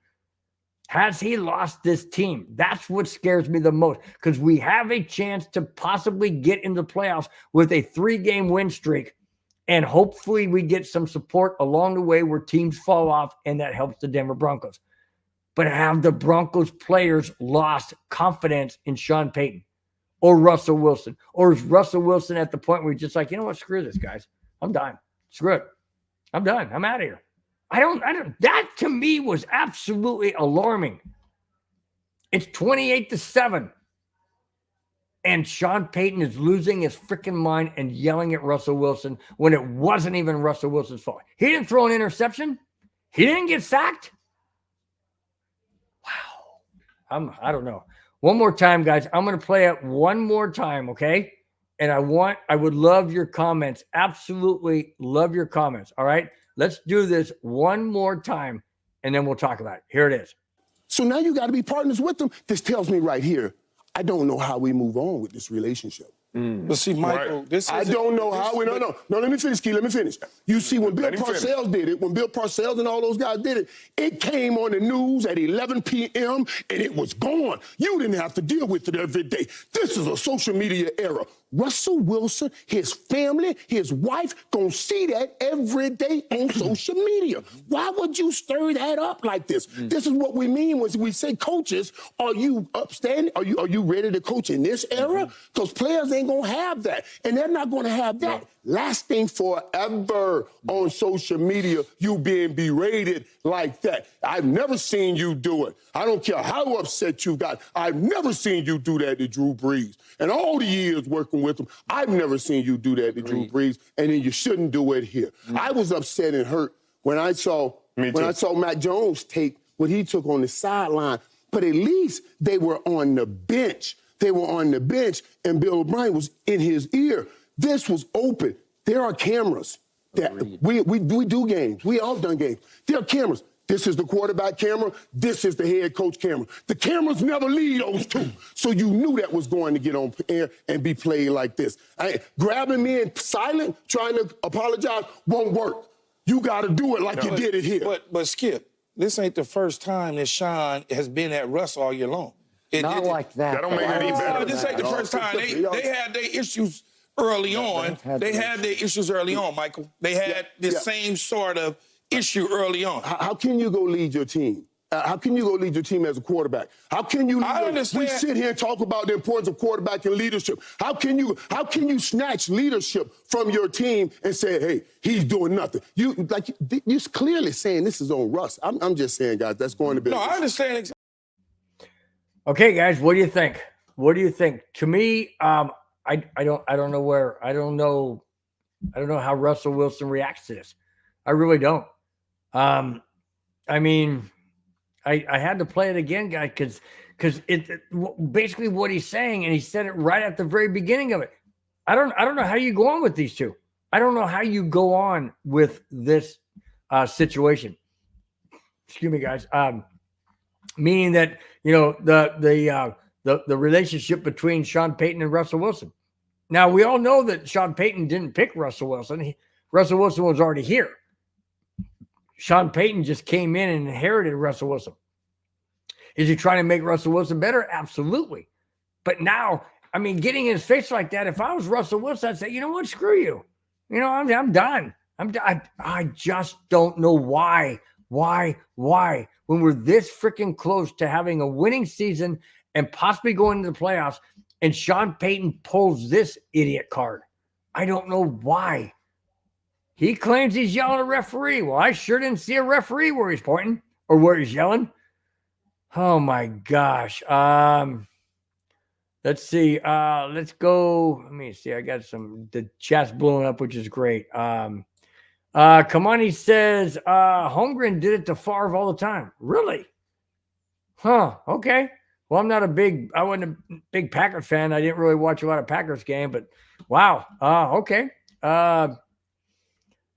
Has he lost this team? That's what scares me the most, because we have a chance to possibly get into the playoffs with a 3-game win streak, and hopefully we get some support along the way where teams fall off, and that helps the Denver Broncos. But have the Broncos players lost confidence in Sean Payton or Russell Wilson? Or is Russell Wilson at the point where he's just like, you know what, screw this, guys. I'm done. Screw it. I'm done. I'm out of here. I don't, that to me was absolutely alarming. It's 28-7. And Sean Payton is losing his freaking mind and yelling at Russell Wilson when it wasn't even Russell Wilson's fault. He didn't throw an interception. He didn't get sacked. Wow. I don't know. One more time, guys. I'm going to play it one more time, okay? And I would love your comments. Absolutely love your comments. All right. Let's do this one more time, and then we'll talk about it. Here it is. So now you got to be partners with them. This tells me right here, I don't know how we move on with this relationship. But see, Michael, I don't know how we. No, let me finish, Key. Let me finish. You see, when Bill Parcells did it, when Bill Parcells and all those guys did it, it came on the news at 11 p.m. and it was gone. You didn't have to deal with it every day. This is a social media era. Russell Wilson, his family, his wife, gonna see that every day on social media. Why would you stir that up like this? This is what we mean when we say coaches, are you upstanding? Are you ready to coach in this era? Because players ain't gonna have that. And they're not gonna have that lasting forever on social media, you being berated like that. I've never seen you do it. I don't care how upset you got. I've never seen you do that to Drew Brees. And all the years working with him, I've never seen you do that to Drew Brees, and then you shouldn't do it here. I was upset and hurt when I saw Matt Jones take what he took on the sideline, but at least they were on the bench. They were on the bench, and Bill O'Brien was in his ear. This was open. There are cameras. That we do games. We all done games. There are cameras. This is the quarterback camera. This is the head coach camera. The cameras never leave those two. So you knew that was going to get on air and be played like this. Grabbing me in silent, trying to apologize, won't work. You got to do it like you did it here. But Skip, this ain't the first time that Sean has been at Russ all year long. Not like that. That don't make it any better. This ain't the first time. They had their issues early on. They had their issues early on, Michael. They had the same sort of issue early on. How can you go lead your team? How can you go lead your team as a quarterback? How can you? We sit here and talk about the importance of quarterback and leadership. How can you snatch leadership from your team and say, "Hey, he's doing nothing"? You're clearly saying this is on Russ. I'm just saying, guys, that's going to be. No, I understand. Okay, guys, what do you think? What do you think? To me, I don't know how Russell Wilson reacts to this. I really don't. I mean, I had to play it again, guys, because basically what he's saying, and he said it right at the very beginning of it. I don't know how you go on with these two. I don't know how you go on with this situation. Excuse me, guys. Meaning that the relationship between Sean Payton and Russell Wilson. Now we all know that Sean Payton didn't pick Russell Wilson. Russell Wilson was already here. Sean Payton just came in and inherited Russell Wilson. Is he trying to make Russell Wilson better? Absolutely. But now, I mean, getting in his face like that, if I was Russell Wilson, I'd say, you know what, screw you. I'm done. I just don't know why. When we're this freaking close to having a winning season and possibly going into the playoffs, and Sean Payton pulls this idiot card. I don't know why. He claims he's yelling at a referee. Well, I sure didn't see a referee where he's pointing or where he's yelling. Oh, my gosh. Let's see. Let's go. Let me see. I got the chat's blowing up, which is great. Kamani says, Holmgren did it to Favre all the time. Really? Huh. Okay. Well, I wasn't a big Packers fan. I didn't really watch a lot of Packers game, but wow. Okay.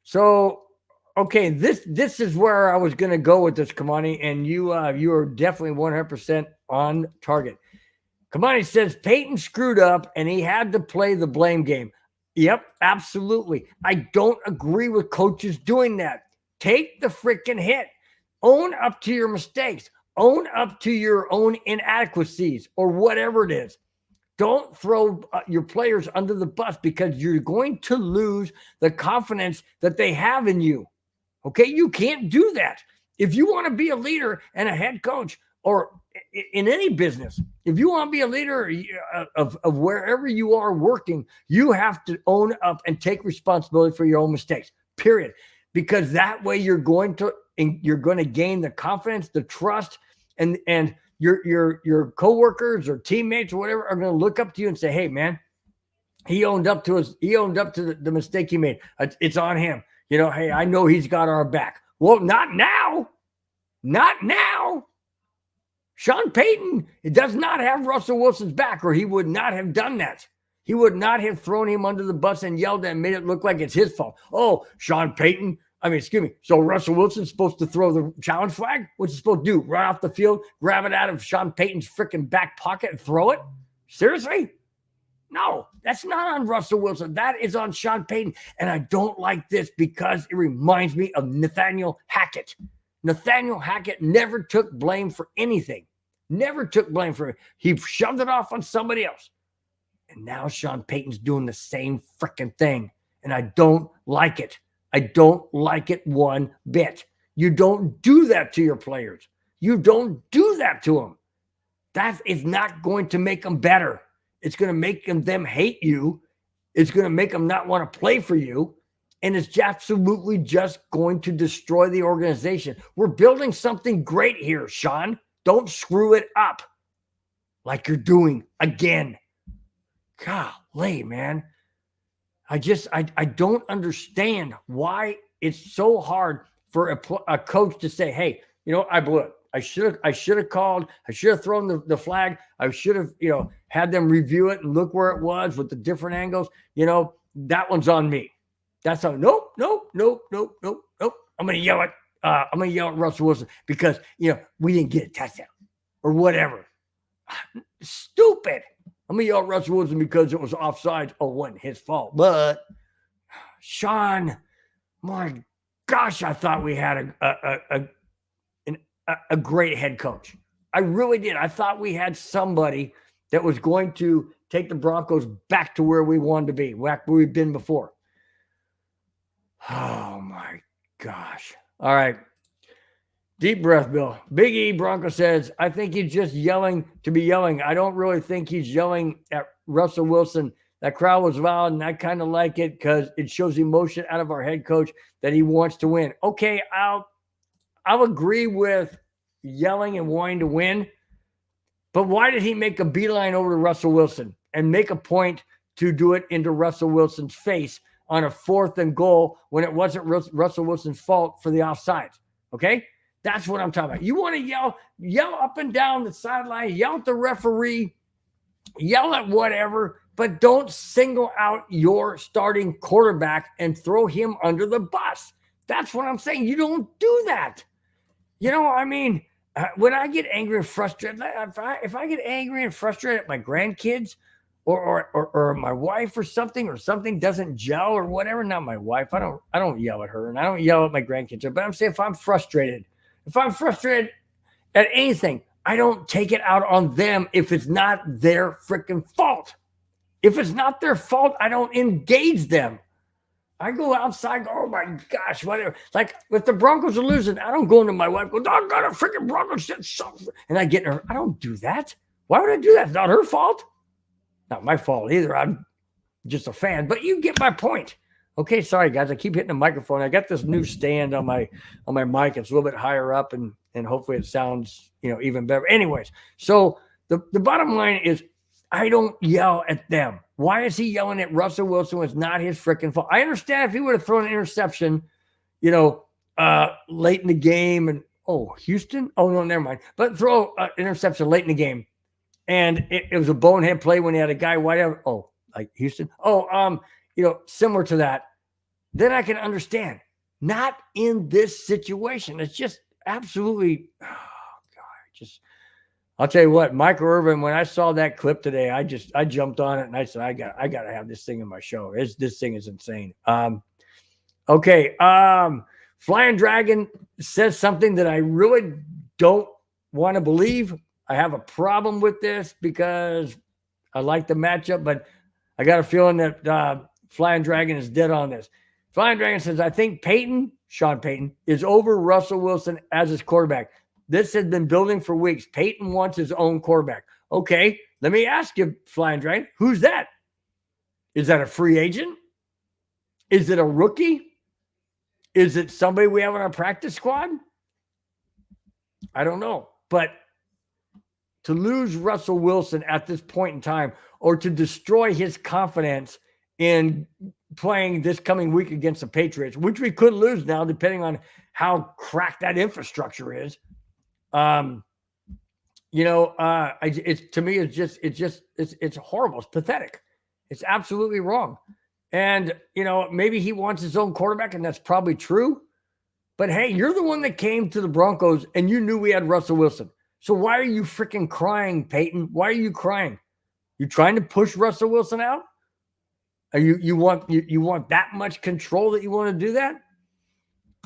So, okay, this is where I was going to go with this, Kamani, and you are definitely 100% on target. Kamani says Peyton screwed up and he had to play the blame game. Yep, absolutely. I don't agree with coaches doing that. Take the freaking hit. Own up to your mistakes. Own up to your own inadequacies or whatever it is. Don't throw your players under the bus because you're going to lose the confidence that they have in you. Okay, you can't do that. If you want to be a leader and a head coach or in any business, if you want to be a leader of wherever you are working, you have to own up and take responsibility for your own mistakes, period. Because that way you're going to gain the confidence, the trust, and your coworkers or teammates or whatever are going to look up to you and say, hey, man, he owned up to the mistake he made. It's on him. Hey, I know he's got our back. Well, not now. Not now. Sean Payton does not have Russell Wilson's back, or he would not have done that. He would not have thrown him under the bus and yelled and made it look like it's his fault. Oh, Sean Payton. So Russell Wilson's supposed to throw the challenge flag? What's he supposed to do? Run off the field, grab it out of Sean Payton's freaking back pocket and throw it? Seriously? No, that's not on Russell Wilson. That is on Sean Payton. And I don't like this because it reminds me of Nathaniel Hackett. Nathaniel Hackett never took blame for anything. Never took blame for it. He shoved it off on somebody else. And now Sean Payton's doing the same freaking thing. And I don't like it. I don't like it one bit. You don't do that to your players. You don't do that to them. That is not going to make them better. It's going to make them hate you. It's going to make them not want to play for you. And it's absolutely just going to destroy the organization. We're building something great here, Sean. Don't screw it up like you're doing again. Golly, man. I don't understand why it's so hard for a coach to say, hey, I blew it. I should have called. I should have thrown the flag. I should have, had them review it and look where it was with the different angles. That one's on me. That's on. Nope. I'm going to yell at Russell Wilson because, we didn't get a touchdown or whatever. Stupid. I'm going to yell at Russell Wilson because it was offsides. Oh, it wasn't his fault. But Sean, my gosh, I thought we had a great head coach. I really did. I thought we had somebody that was going to take the Broncos back to where we wanted to be, back where we've been before. Oh, my gosh. All right. Deep breath, Bill. Big E Bronco says, I think he's just yelling to be yelling. I don't really think he's yelling at Russell Wilson. That crowd was loud, and I kind of like it because it shows emotion out of our head coach that he wants to win. Okay, I'll agree with yelling and wanting to win, but why did he make a beeline over to Russell Wilson and make a point to do it into Russell Wilson's face on a 4th and goal when it wasn't Russell Wilson's fault for the offsides? Okay? That's what I'm talking about. You want to yell up and down the sideline, yell at the referee, yell at whatever, but don't single out your starting quarterback and throw him under the bus. That's what I'm saying. You don't do that. When I get angry and frustrated, if I get angry and frustrated at my grandkids or my wife or something doesn't gel or whatever, not my wife, I don't yell at her and I don't yell at my grandkids. But I'm saying if I'm frustrated at anything, I don't take it out on them if it's not their freaking fault. If it's not their fault, I don't engage them. I go outside, oh my gosh, whatever. Like if the Broncos are losing, I don't go into my wife, doggone a freaking Broncos did something. And I get in her. I don't do that. Why would I do that? It's not her fault. Not my fault either. I'm just a fan. But you get my point. Okay, sorry guys. I keep hitting the microphone. I got this new stand on my mic. It's a little bit higher up and hopefully it sounds, even better. Anyways, so the bottom line is I don't yell at them. Why is he yelling at Russell Wilson when it's not his freaking fault? I understand if he would have thrown an interception, late in the game and Houston? Oh, no, never mind. But throw an interception late in the game And it was a bonehead play when he had a guy wide out. Oh, like Houston. Oh, similar to that. Then I can understand. Not in this situation. It's just absolutely, oh God, I'll tell you what, Michael Irvin, when I saw that clip today, I jumped on it and I said, I got to have this thing in my show. This thing is insane. Okay. Flying Dragon says something that I really don't want to believe. I have a problem with this because I like the matchup, but I got a feeling that Flying Dragon is dead on this. Flying Dragon says, I think Sean Payton, is over Russell Wilson as his quarterback. This has been building for weeks. Payton wants his own quarterback. Okay, let me ask you, Flying Dragon, who's that? Is that a free agent? Is it a rookie? Is it somebody we have on our practice squad? I don't know. But to lose Russell Wilson at this point in time, or to destroy his confidence in playing this coming week against the Patriots, which we could lose now, depending on how cracked that infrastructure is. To me, it's horrible. It's pathetic. It's absolutely wrong. And, maybe he wants his own quarterback, and that's probably true. But hey, you're the one that came to the Broncos and you knew we had Russell Wilson. So why are you freaking crying, Peyton? Why are you crying? You trying to push Russell Wilson out? Are you want that much control that you want to do that?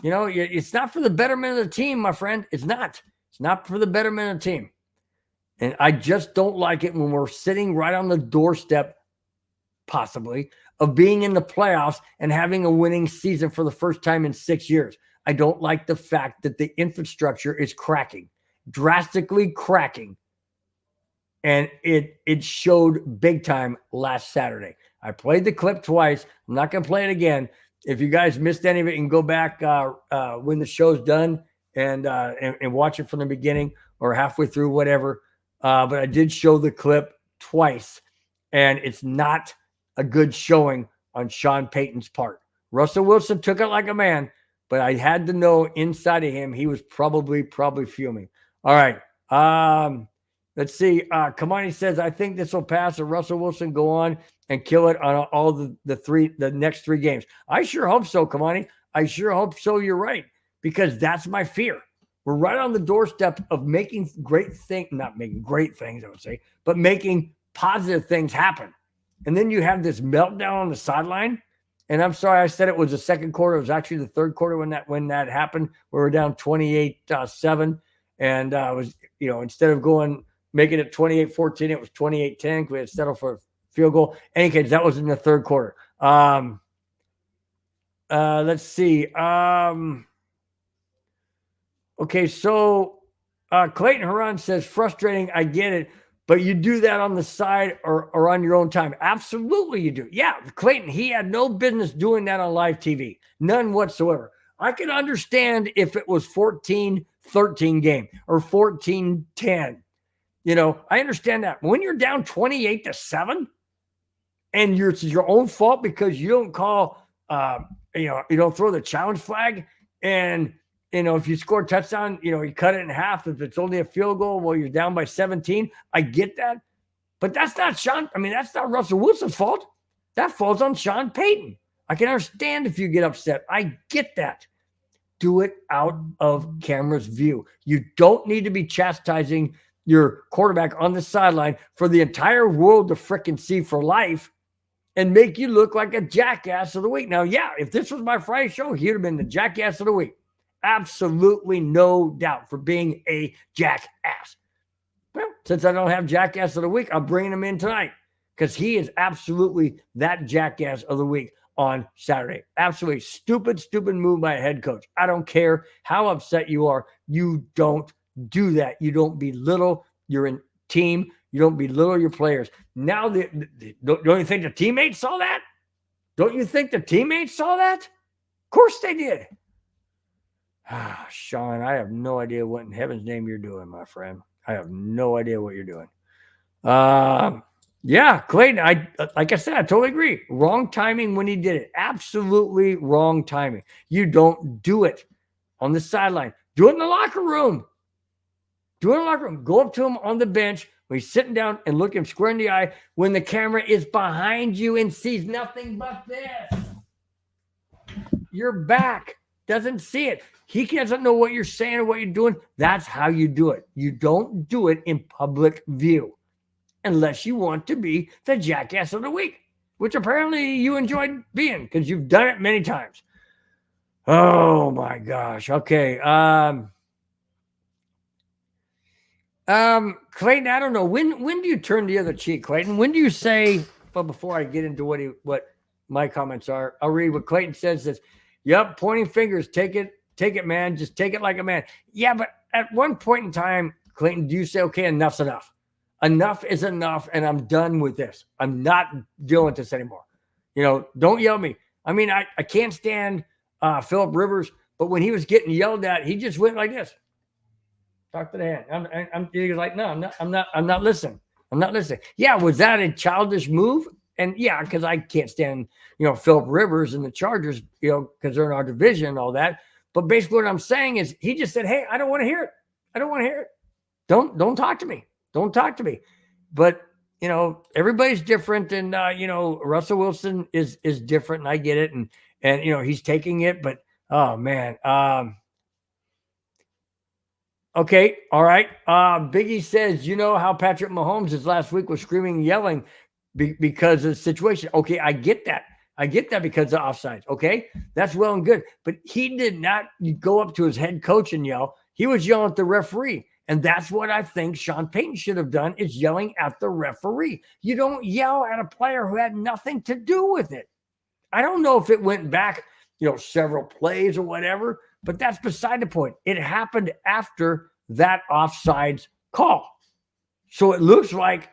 It's not for the betterment of the team, my friend. It's not. It's not for the betterment of the team. And I just don't like it when we're sitting right on the doorstep, possibly, of being in the playoffs and having a winning season for the first time in 6 years. I don't like the fact that the infrastructure is cracking, drastically cracking. And it showed big time last Saturday. I played the clip twice. I'm not going to play it again. If you guys missed any of it, you can go back when the show's done and watch it from the beginning or halfway through, whatever. But I did show the clip twice, and it's not a good showing on Sean Payton's part. Russell Wilson took it like a man, but I had to know inside of him he was probably fuming. All right. Let's see. Kamani says, I think this will pass and Russell Wilson go on and kill it on all the next 3 games. I sure hope so, Kamani. I sure hope so. You're right, because that's my fear. We're right on the doorstep of making great things, not making great things, I would say, but making positive things happen. And then you have this meltdown on the sideline. And I'm sorry, I said it was the second quarter. It was actually the third quarter when that happened. We were down 28-7. And was, instead of making it 28-14, it was 28-10. We had settled for a field goal. In any case, that was in the third quarter. Let's see. Okay, so Clayton Huron says, frustrating, I get it, but you do that on the side or on your own time. Absolutely you do. Yeah, Clayton, he had no business doing that on live TV. None whatsoever. I could understand if it was 14-13 game or 14-10. I understand that. When you're down 28-7 and it's your own fault because you don't call, you don't throw the challenge flag, and if you score a touchdown, you cut it in half. If it's only a field goal, well, you're down by 17. I get that. But that's not Russell Wilson's fault. That falls on Sean Payton. I can understand if you get upset. I get that. Do it out of camera's view. You don't need to be chastising your quarterback on the sideline for the entire world to frickin' see for life and make you look like a jackass of the week. Now, yeah, if this was my Friday show, he'd have been the jackass of the week. Absolutely no doubt for being a jackass. Well, since I don't have jackass of the week, I'm bringing him in tonight because he is absolutely that jackass of the week on Saturday. Absolutely stupid move by a head coach. I don't care how upset you are. You don't do that. You don't belittle your team. You don't belittle your players. Now, don't you think the teammates saw that? Don't you think the teammates saw that? Of course they did. Sean, I have no idea what in heaven's name you're doing, my friend. I have no idea what you're doing. Yeah, Clayton, like I said, I totally agree. Wrong timing when he did it. Absolutely wrong timing. You don't do it on the sideline. Do it in the locker room. Do it in the locker room. Go up to him on the bench when he's sitting down and look him square in the eye when the camera is behind you and sees nothing but this. Your back doesn't see it. He doesn't know what you're saying or what you're doing. That's how you do it. You don't do it in public view unless you want to be the jackass of the week, which apparently you enjoyed being because you've done it many times. Oh my gosh. Okay. Clayton, I don't know. When do you turn the other cheek, Clayton? When do you say, well, before I get into what my comments are, I'll read what Clayton says. Says, yep, pointing fingers, take it, man. Just take it like a man. Yeah, but at one point in time, Clayton, do you say, okay, enough's enough? Enough is enough, and I'm done with this. I'm not dealing with this anymore. Don't yell at me. I mean, I can't stand Phillip Rivers, but when he was getting yelled at, he just went like this. Talk to the hand. He was like, no, I'm not listening. I'm not listening. Yeah, was that a childish move? And yeah, because I can't stand, Phillip Rivers and the Chargers, because they're in our division and all that. But basically what I'm saying is he just said, hey, I don't want to hear it. I don't want to hear it. Don't talk to me. Don't talk to me. But, everybody's different. And, Russell Wilson is different. And I get it. And he's taking it. But, oh, man. Okay. All right. Biggie says, how Patrick Mahomes last week was screaming and yelling because of the situation. Okay. I get that. Because of offsides. Okay. That's well and good. But he did not go up to his head coach and yell. He was yelling at the referee. And that's what I think Sean Payton should have done, is yelling at the referee. You don't yell at a player who had nothing to do with it. I don't know if it went back, several plays or whatever, but that's beside the point. It happened after that offsides call. So it looks like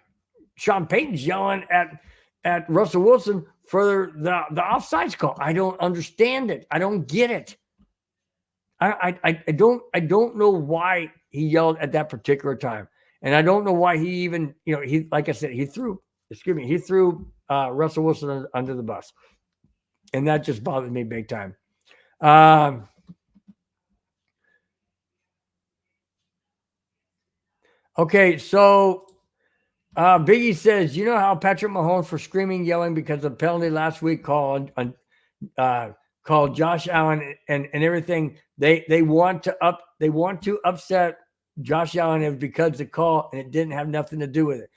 Sean Payton's yelling at Russell Wilson for the offsides call. I don't understand it. I don't get it. I don't know why he yelled at that particular time. And I don't know why he even, like I said, he threw Russell Wilson under the bus. And that just bothered me big time. Okay, so Biggie says, how Patrick Mahomes for screaming, yelling because of the penalty last week called Josh Allen and everything. They want to upset Josh Allen. It was because of the call, and it didn't have nothing to do with it.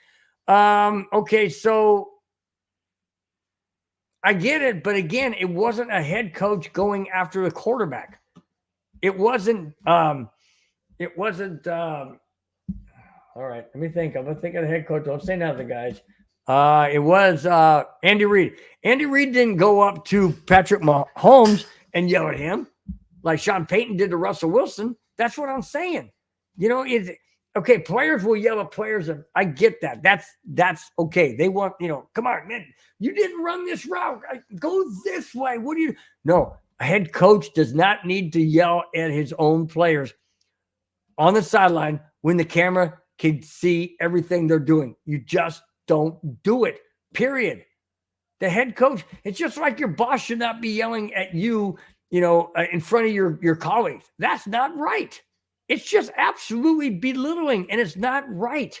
Okay, so I get it, but again, it wasn't a head coach going after the quarterback. It wasn't. All right, let me think. I'm gonna think of the head coach. Don't say nothing, guys. It was Andy Reid. Andy Reid didn't go up to Patrick Mahomes and yell at him like Sean Payton did to Russell Wilson. That's what I'm saying. Okay, players will yell at players, and I get that. That's okay. They want, come on, man, you didn't run this route. Go this way. What do you? No, a head coach does not need to yell at his own players on the sideline when the camera can see everything they're doing. You just don't do it, period. The head coach, it's just like your boss should not be yelling at you, in front of your colleagues. That's not right. It's just absolutely belittling, and it's not right.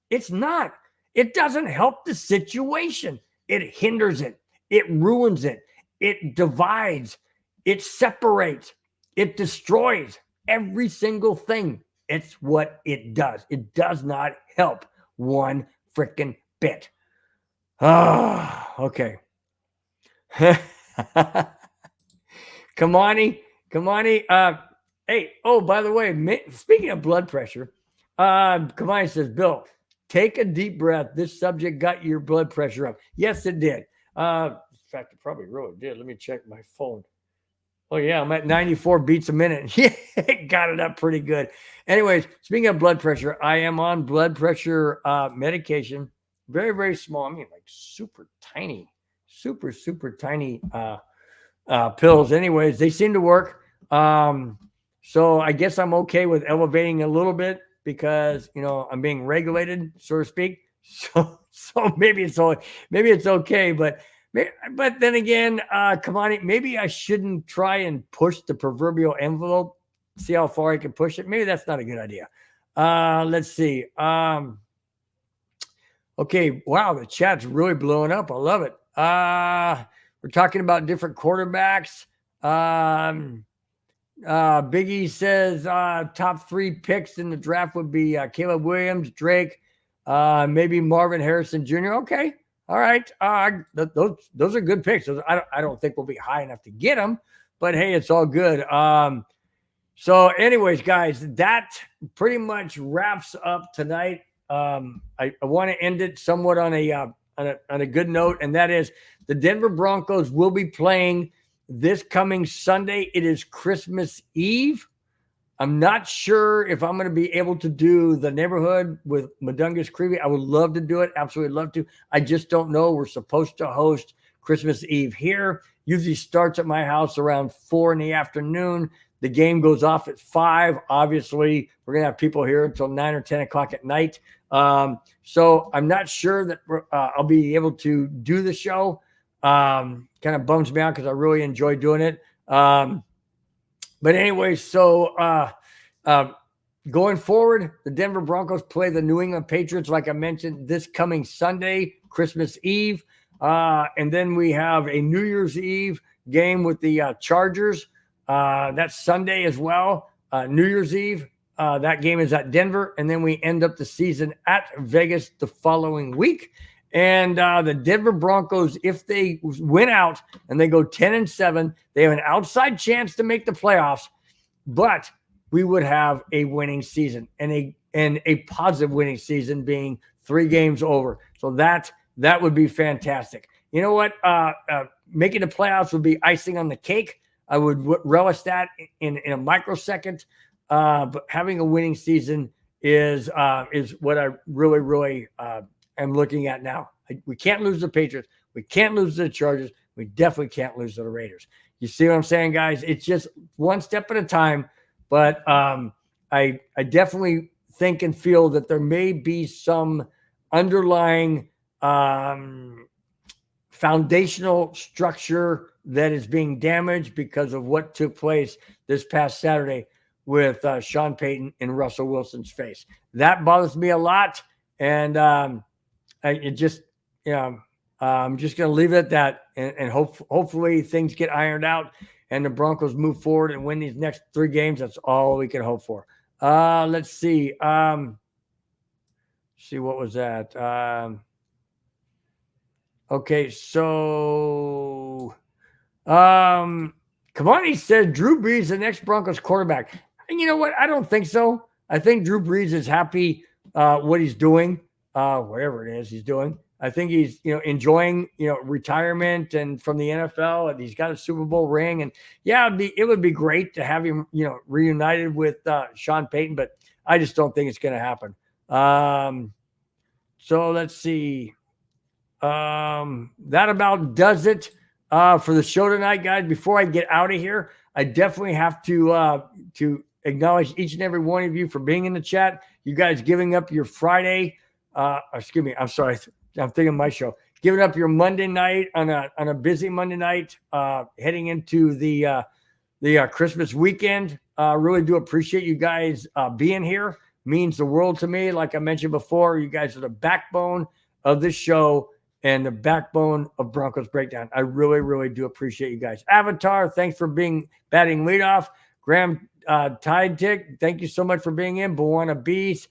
It's not. It doesn't help the situation. It hinders it. It ruins it. It divides. It separates. It destroys every single thing. It's what it does. It does not help one freaking bit. Okay. Kamani. Hey, by the way, speaking of blood pressure, Kamani says, Bill, take a deep breath. This subject got your blood pressure up. Yes, it did. In fact, it probably really did. Let me check my phone. Oh, yeah, I'm at 94 beats a minute. Yeah, it got it up pretty good. Anyways, speaking of blood pressure, I am on blood pressure medication. Very, very small. I mean, like super tiny pills. Anyways, they seem to work. So I guess I'm okay with elevating a little bit because, I'm being regulated, so to speak. So maybe it's okay, but then again, come on, maybe I shouldn't try and push the proverbial envelope, see how far I can push it. Maybe that's not a good idea. Let's see. Okay, wow, the chat's really blowing up. I love it. We're talking about different quarterbacks. Biggie says top 3 picks in the draft would be Caleb Williams, Drake, maybe Marvin Harrison Jr. Okay, all right. Those are good picks. I don't think we'll be high enough to get them, but hey, it's all good. So, anyways, guys, that pretty much wraps up tonight. I want to end it somewhat on a good note, and that is the Denver Broncos will be playing this coming Sunday. It is Christmas Eve. I'm not sure if I'm going to be able to do the neighborhood with Madungus Creevy. I would love to do it. Absolutely love to. I just don't know. We're supposed to host Christmas Eve here. Usually starts at my house around 4 in the afternoon. The game goes off at 5. Obviously, we're going to have people here until 9 or 10 o'clock at night. So I'm not sure that I'll be able to do the show. Kind of bums me out because I really enjoy doing it. But anyway, so going forward, the Denver Broncos play the New England Patriots, like I mentioned, this coming Sunday, Christmas Eve. And then we have a New Year's Eve game with the Chargers. That's Sunday as well. New Year's Eve, that game is at Denver. And then we end up the season at Vegas the following week. And the Denver Broncos, if they win out and they go 10-7, they have an outside chance to make the playoffs, but we would have a winning season and a positive winning season, being 3 games over. So that would be fantastic. You know what? Making the playoffs would be icing on the cake. I would relish that in a microsecond. But having a winning season is what I really am looking at now. We can't lose the Patriots. We can't lose the Chargers. We definitely can't lose to the Raiders. You see what I'm saying, guys? It's just one step at a time. But I definitely think and feel that there may be some underlying foundational structure that is being damaged because of what took place this past Saturday with Sean Payton in Russell Wilson's face. That bothers me a lot. And I'm just going to leave it at that, and hopefully things get ironed out and the Broncos move forward and win these next 3 games. That's all we can hope for. Let's see. See, what was that? Okay, so Kamani said Drew Brees the next Broncos quarterback. And you know what? I don't think so. I think Drew Brees is happy what he's doing, whatever it is he's doing. I think he's, enjoying, retirement and from the NFL, and he's got a Super Bowl ring. And yeah, it would be great to have him, reunited with Sean Payton, but I just don't think it's going to happen. So let's see. That about does it for the show tonight, guys. Before I get out of here, I definitely have to acknowledge each and every one of you for being in the chat. You guys giving up your Friday. Excuse me. I'm sorry. I'm thinking my show. Giving up your Monday night on a busy Monday night, heading into the Christmas weekend. Really do appreciate you guys being here. Means the world to me. Like I mentioned before, you guys are the backbone of this show and the backbone of Broncos Breakdown. I really, really do appreciate you guys. Avatar, thanks for batting leadoff. Graham Tide Tick, thank you so much for being in. Bawana Beast,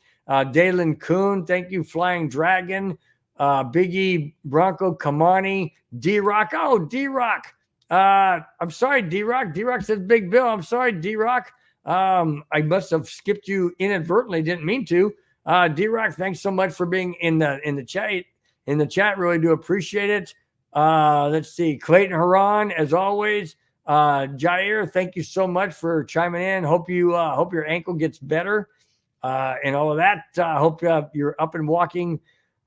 Dalen Kuhn, thank you. Flying Dragon, Biggie, Bronco, Kamani, D-Rock. Oh, D-Rock. I'm sorry, D-Rock. D-Rock says Big Bill. I'm sorry, D-Rock. I must have skipped you inadvertently. Didn't mean to. D-Rock, thanks so much for being in the chat. In the chat, really do appreciate it. Let's see. Clayton Haran, as always. Jair, thank you so much for chiming in. Hope your ankle gets better and all of that. Hope you're up and walking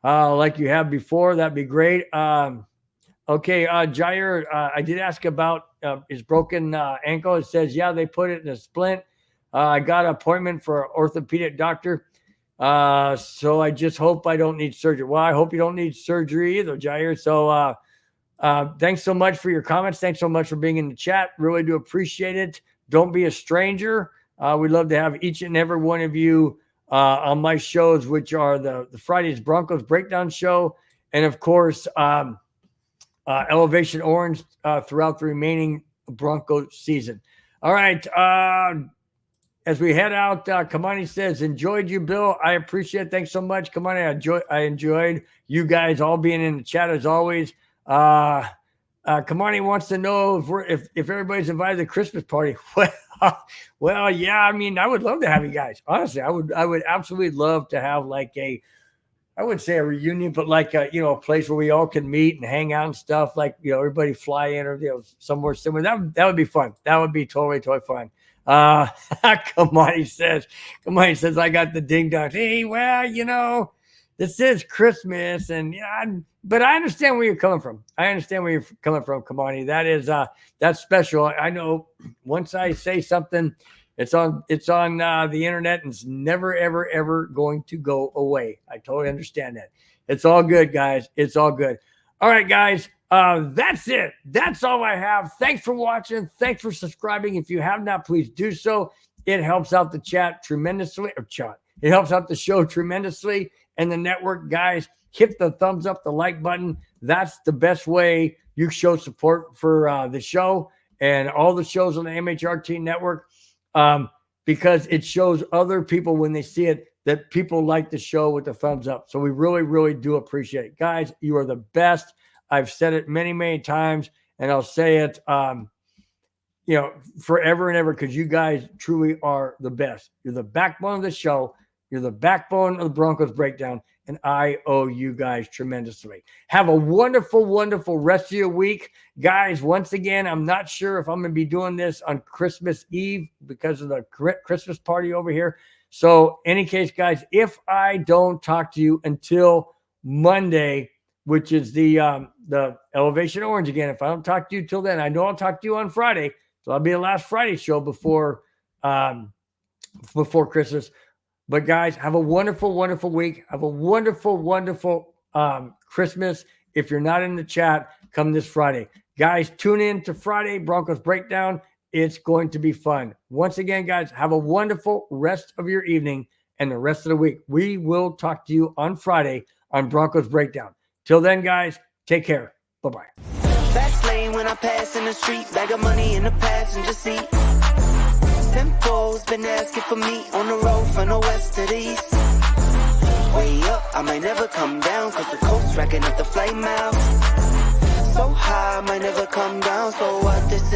like you have before. That'd be great. Okay, Jair, I did ask about his broken ankle. It says, yeah, they put it in a splint. I got an appointment for an orthopedic doctor. So I just hope I don't need surgery. Well, I hope you don't need surgery either, Jair. So thanks so much for your comments. Thanks so much for being in the chat. Really do appreciate it. Don't be a stranger. We'd love to have each and every one of you on my shows, which are the Friday's Broncos Breakdown Show, and of course, Elevation Orange throughout the remaining Broncos season. All right. As we head out, Kamani says, enjoyed you, Bill. I appreciate it. Thanks so much, Kamani. I enjoyed you guys all being in the chat as always. Kamani wants to know if everybody's invited to the Christmas party. Well, yeah. I mean, I would love to have you guys. Honestly, I would absolutely love to have like I wouldn't say a reunion, but like a place where we all can meet and hang out and stuff. Like everybody fly in or somewhere similar. That would be fun. That would be totally fun. Kamani says I got the ding dong. Hey, well, this is Christmas, and but I understand where you're coming from. Kamani. That is that's special. I know once I say something, it's on the internet, and it's never ever going to go away. I totally understand that. It's all good, guys. It's all good. All right, guys. That's it. That's all I have. Thanks for watching. Thanks for subscribing. If you have not, please do so. It helps out the chat tremendously. It helps out the show tremendously. And the network, guys, hit the thumbs up, the like button. That's the best way you show support for the show and all the shows on the MHRT Network, because it shows other people when they see it that people like the show with the thumbs up. So we really do appreciate it. Guys, you are the best. I've said it many times, and I'll say it, forever and ever, because you guys truly are the best. You're the backbone of the show. You're the backbone of the Broncos Breakdown, and I owe you guys tremendously. Have a wonderful rest of your week. Guys, once again, I'm not sure if I'm going to be doing this on Christmas Eve because of the Christmas party over here. So, any case, guys, if I don't talk to you until Monday, which is the Elevation Orange again. If I don't talk to you till then, I know I'll talk to you on Friday. So I'll be the last Friday show before Christmas. But guys, have a wonderful week. Have a wonderful Christmas. If you're not in the chat, come this Friday. Guys, tune in to Friday Broncos Breakdown. It's going to be fun. Once again, guys, have a wonderful rest of your evening and the rest of the week. We will talk to you on Friday on Broncos Breakdown. Till then, guys, take care. Bye-bye. Fast lane when I pass in the street, bag of money in the passenger seat. Simcoe's been asking for me on the road from the west to the east. Way up, I might never come down, cause the coast's racking up the flame out. So high, I might never come down, so what this is